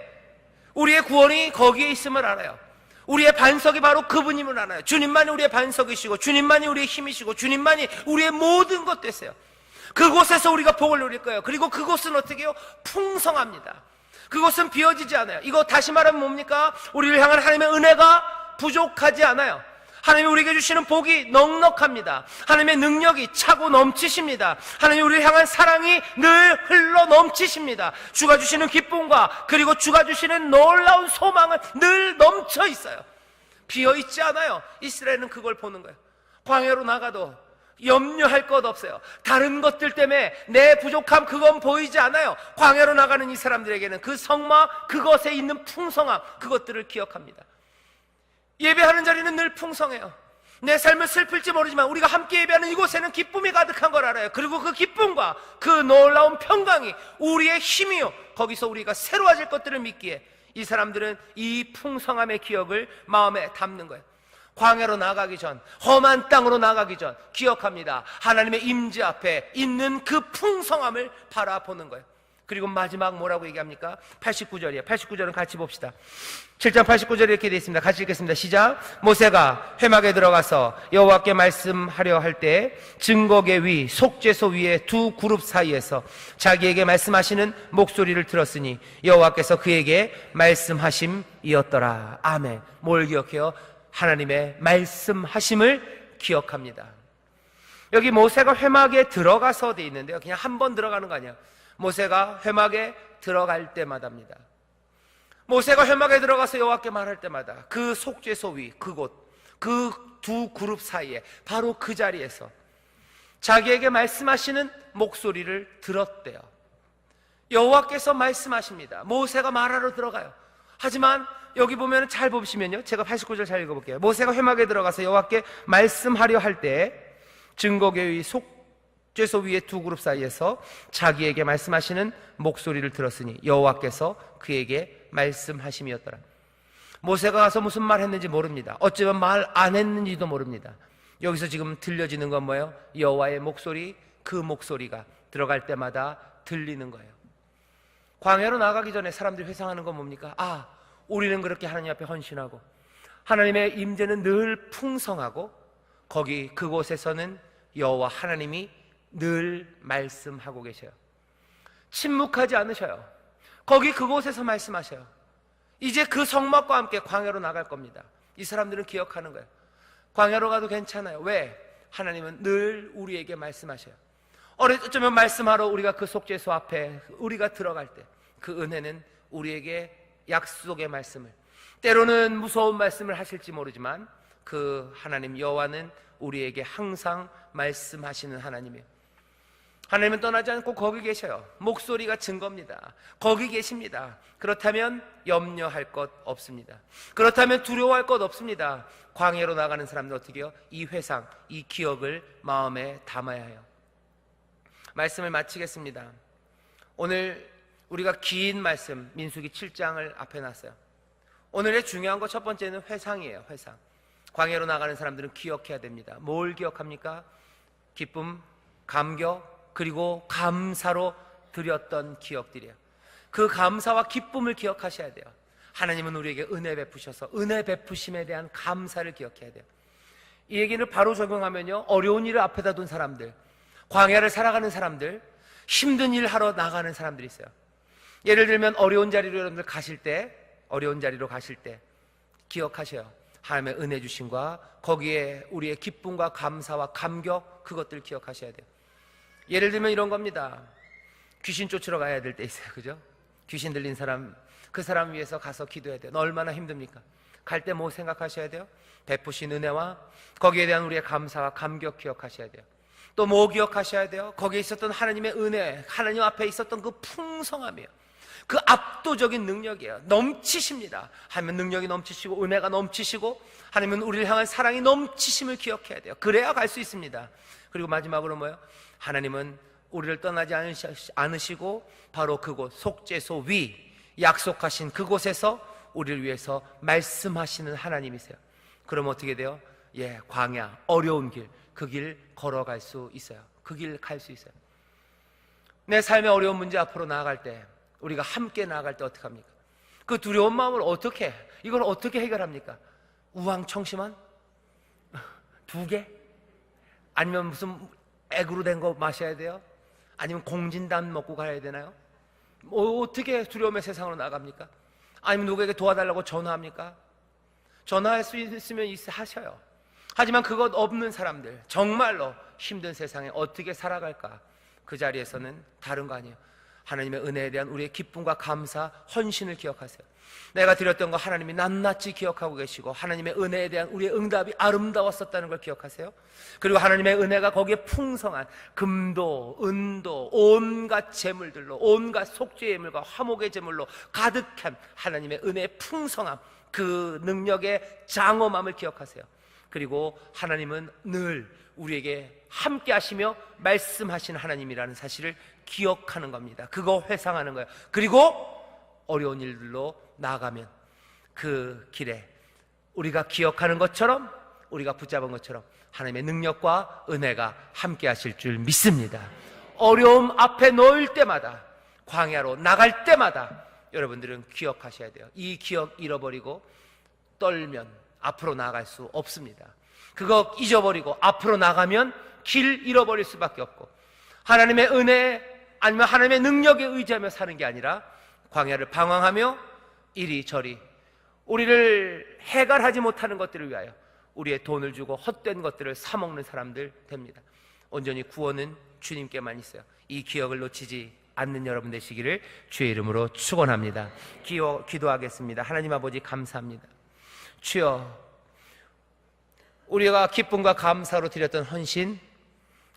우리의 구원이 거기에 있음을 알아요. 우리의 반석이 바로 그분임을 알아요. 주님만이 우리의 반석이시고 주님만이 우리의 힘이시고 주님만이 우리의 모든 것 되세요. 그곳에서 우리가 복을 누릴 거예요. 그리고 그곳은 어떻게 해요? 풍성합니다. 그곳은 비어지지 않아요. 이거 다시 말하면 뭡니까? 우리를 향한 하나님의 은혜가 부족하지 않아요. 하나님이 우리에게 주시는 복이 넉넉합니다. 하나님의 능력이 차고 넘치십니다. 하나님이 우리를 향한 사랑이 늘 흘러 넘치십니다. 주가 주시는 기쁨과 그리고 주가 주시는 놀라운 소망은 늘 넘쳐 있어요. 비어 있지 않아요. 이스라엘은 그걸 보는 거예요. 광야로 나가도 염려할 것 없어요. 다른 것들 때문에 내 부족함 그건 보이지 않아요. 광야로 나가는 이 사람들에게는 그 성막 그것에 있는 풍성함 그것들을 기억합니다. 예배하는 자리는 늘 풍성해요. 내 삶은 슬플지 모르지만 우리가 함께 예배하는 이곳에는 기쁨이 가득한 걸 알아요. 그리고 그 기쁨과 그 놀라운 평강이 우리의 힘이요 거기서 우리가 새로워질 것들을 믿기에 이 사람들은 이 풍성함의 기억을 마음에 담는 거예요. 광야로 나가기 전, 험한 땅으로 나가기 전 기억합니다. 하나님의 임재 앞에 있는 그 풍성함을 바라보는 거예요. 그리고 마지막 뭐라고 얘기합니까? 89절이에요. 89절은 같이 봅시다. 7장 89절에 이렇게 되어 있습니다. 같이 읽겠습니다. 시작. 모세가 회막에 들어가서 여호와께 말씀하려 할 때 증거계 위, 속죄소 위에 두 그룹 사이에서 자기에게 말씀하시는 목소리를 들었으니 여호와께서 그에게 말씀하심이었더라. 아멘. 뭘 기억해요? 하나님의 말씀하심을 기억합니다. 여기 모세가 회막에 들어가서 돼 있는데요. 그냥 한 번 들어가는 거 아니에요. 모세가 회막에 들어갈 때마다입니다. 모세가 회막에 들어가서 여호와께 말할 때마다 그 속죄소 위, 그곳, 그 두 그룹 사이에 바로 그 자리에서 자기에게 말씀하시는 목소리를 들었대요. 여호와께서 말씀하십니다. 모세가 말하러 들어가요. 하지만 여기 보면 잘 보시면요, 제가 89절 잘 읽어볼게요. 모세가 회막에 들어가서 여호와께 말씀하려 할 때 증거궤의 속죄소 위의 두 그룹 사이에서 자기에게 말씀하시는 목소리를 들었으니 여호와께서 그에게 말씀하심이었더라. 모세가 가서 무슨 말 했는지 모릅니다. 어쩌면 말 안 했는지도 모릅니다. 여기서 지금 들려지는 건 뭐예요? 여호와의 목소리, 그 목소리가 들어갈 때마다 들리는 거예요. 광야로 나가기 전에 사람들이 회상하는 건 뭡니까? 우리는 그렇게 하나님 앞에 헌신하고 하나님의 임재는 늘 풍성하고 그곳에서는 여호와 하나님이 늘 말씀하고 계셔요. 침묵하지 않으셔요. 그곳에서 말씀하셔요. 이제 그 성막과 함께 광야로 나갈 겁니다. 이 사람들은 기억하는 거예요. 광야로 가도 괜찮아요. 왜? 하나님은 늘 우리에게 말씀하셔요. 어쩌면 말씀하러 우리가 그 속죄소 앞에 우리가 들어갈 때 그 은혜는 우리에게 약속의 말씀을, 때로는 무서운 말씀을 하실지 모르지만 그 하나님 여호와는 우리에게 항상 말씀하시는 하나님이에요. 하나님은 떠나지 않고 거기 계셔요. 목소리가 증거입니다. 거기 계십니다. 그렇다면 염려할 것 없습니다. 그렇다면 두려워할 것 없습니다. 광야로 나가는 사람들 어떻게 해요? 이 회상, 이 기억을 마음에 담아야 해요. 말씀을 마치겠습니다. 오늘 우리가 긴 말씀 민수기 7장을 앞에 놨어요. 오늘의 중요한 것 첫 번째는 회상이에요. 회상. 광야로 나가는 사람들은 기억해야 됩니다. 뭘 기억합니까? 기쁨, 감격, 그리고 감사로 드렸던 기억들이에요. 그 감사와 기쁨을 기억하셔야 돼요. 하나님은 우리에게 은혜 베푸셔서 은혜 베푸심에 대한 감사를 기억해야 돼요. 이 얘기를 바로 적용하면요, 어려운 일을 앞에다 둔 사람들, 광야를 살아가는 사람들, 힘든 일 하러 나가는 사람들이 있어요. 예를 들면 어려운 자리로 여러분들 가실 때, 어려운 자리로 가실 때 기억하셔요. 하나님의 은혜 주심과 거기에 우리의 기쁨과 감사와 감격, 그것들 기억하셔야 돼요. 예를 들면 이런 겁니다. 귀신 쫓으러 가야 될 때 있어요. 그죠? 귀신 들린 사람, 그 사람 위해서 가서 기도해야 돼요. 얼마나 힘듭니까? 갈 때 뭐 생각하셔야 돼요? 베푸신 은혜와 거기에 대한 우리의 감사와 감격 기억하셔야 돼요. 또 뭐 기억하셔야 돼요? 거기에 있었던 하나님의 은혜, 하나님 앞에 있었던 그 풍성함이에요. 그 압도적인 능력이에요. 넘치십니다. 하나님은 능력이 넘치시고 은혜가 넘치시고 하나님은 우리를 향한 사랑이 넘치심을 기억해야 돼요. 그래야 갈 수 있습니다. 그리고 마지막으로 뭐예요? 하나님은 우리를 떠나지 않으시고 바로 그곳 속죄소 위 약속하신 그곳에서 우리를 위해서 말씀하시는 하나님이세요. 그럼 어떻게 돼요? 광야, 어려운 길, 그 길 걸어갈 수 있어요. 그 길 갈 수 있어요. 내 삶의 어려운 문제 앞으로 나아갈 때, 우리가 함께 나아갈 때 어떻게 합니까? 그 두려운 마음을 이걸 어떻게 해결합니까? 우황청심환? 2개? 아니면 무슨 액으로 된 거 마셔야 돼요? 아니면 공진단 먹고 가야 되나요? 어떻게 두려움의 세상으로 나갑니까? 아니면 누구에게 도와달라고 전화합니까? 전화할 수 있으면 하셔요. 하지만 그것 없는 사람들, 정말로 힘든 세상에 어떻게 살아갈까? 그 자리에서는 다른 거 아니에요. 하나님의 은혜에 대한 우리의 기쁨과 감사, 헌신을 기억하세요. 내가 드렸던 거 하나님이 낱낱이 기억하고 계시고 하나님의 은혜에 대한 우리의 응답이 아름다웠었다는 걸 기억하세요. 그리고 하나님의 은혜가 거기에 풍성한 금도 은도 온갖 제물들로, 온갖 속죄의 예물과 화목의 제물로 가득한 하나님의 은혜의 풍성함, 그 능력의 장엄함을 기억하세요. 그리고 하나님은 늘 우리에게 함께 하시며 말씀하신 하나님이라는 사실을 기억하는 겁니다. 그거 회상하는 거예요. 그리고 어려운 일들로 나아가면 그 길에 우리가 기억하는 것처럼, 우리가 붙잡은 것처럼 하나님의 능력과 은혜가 함께 하실 줄 믿습니다. 어려움 앞에 놓일 때마다, 광야로 나갈 때마다 여러분들은 기억하셔야 돼요. 이 기억 잃어버리고 떨면 앞으로 나아갈 수 없습니다. 그거 잊어버리고 앞으로 나가면 길 잃어버릴 수밖에 없고, 하나님의 은혜 아니면 하나님의 능력에 의지하며 사는 게 아니라 광야를 방황하며 이리저리 우리를 해결하지 못하는 것들을 위하여 우리의 돈을 주고 헛된 것들을 사먹는 사람들 됩니다. 온전히 구원은 주님께만 있어요. 이 기억을 놓치지 않는 여러분 되시기를 주의 이름으로 축원합니다. 기도하겠습니다. 하나님 아버지 감사합니다. 주여, 우리가 기쁨과 감사로 드렸던 헌신,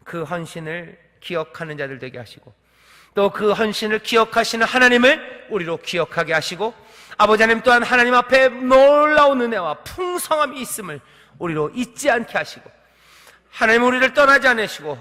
그 헌신을 기억하는 자들 되게 하시고, 또 그 헌신을 기억하시는 하나님을 우리로 기억하게 하시고, 아버지 하나님 또한 하나님 앞에 놀라운 은혜와 풍성함이 있음을 우리로 잊지 않게 하시고, 하나님 우리를 떠나지 않으시고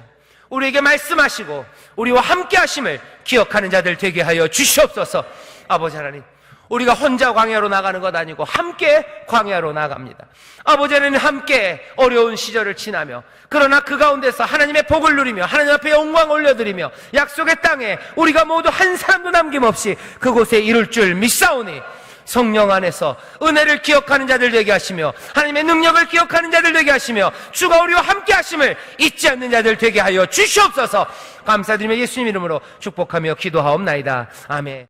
우리에게 말씀하시고 우리와 함께 하심을 기억하는 자들 되게 하여 주시옵소서. 아버지 하나님, 우리가 혼자 광야로 나가는 것 아니고 함께 광야로 나갑니다. 아버지 하나님 함께 어려운 시절을 지나며, 그러나 그 가운데서 하나님의 복을 누리며 하나님 앞에 영광 올려드리며 약속의 땅에 우리가 모두 한 사람도 남김없이 그곳에 이룰 줄 믿사오니 성령 안에서 은혜를 기억하는 자들 되게 하시며 하나님의 능력을 기억하는 자들 되게 하시며 주가 우리와 함께 하심을 잊지 않는 자들 되게 하여 주시옵소서. 감사드리며 예수님 이름으로 축복하며 기도하옵나이다. 아멘.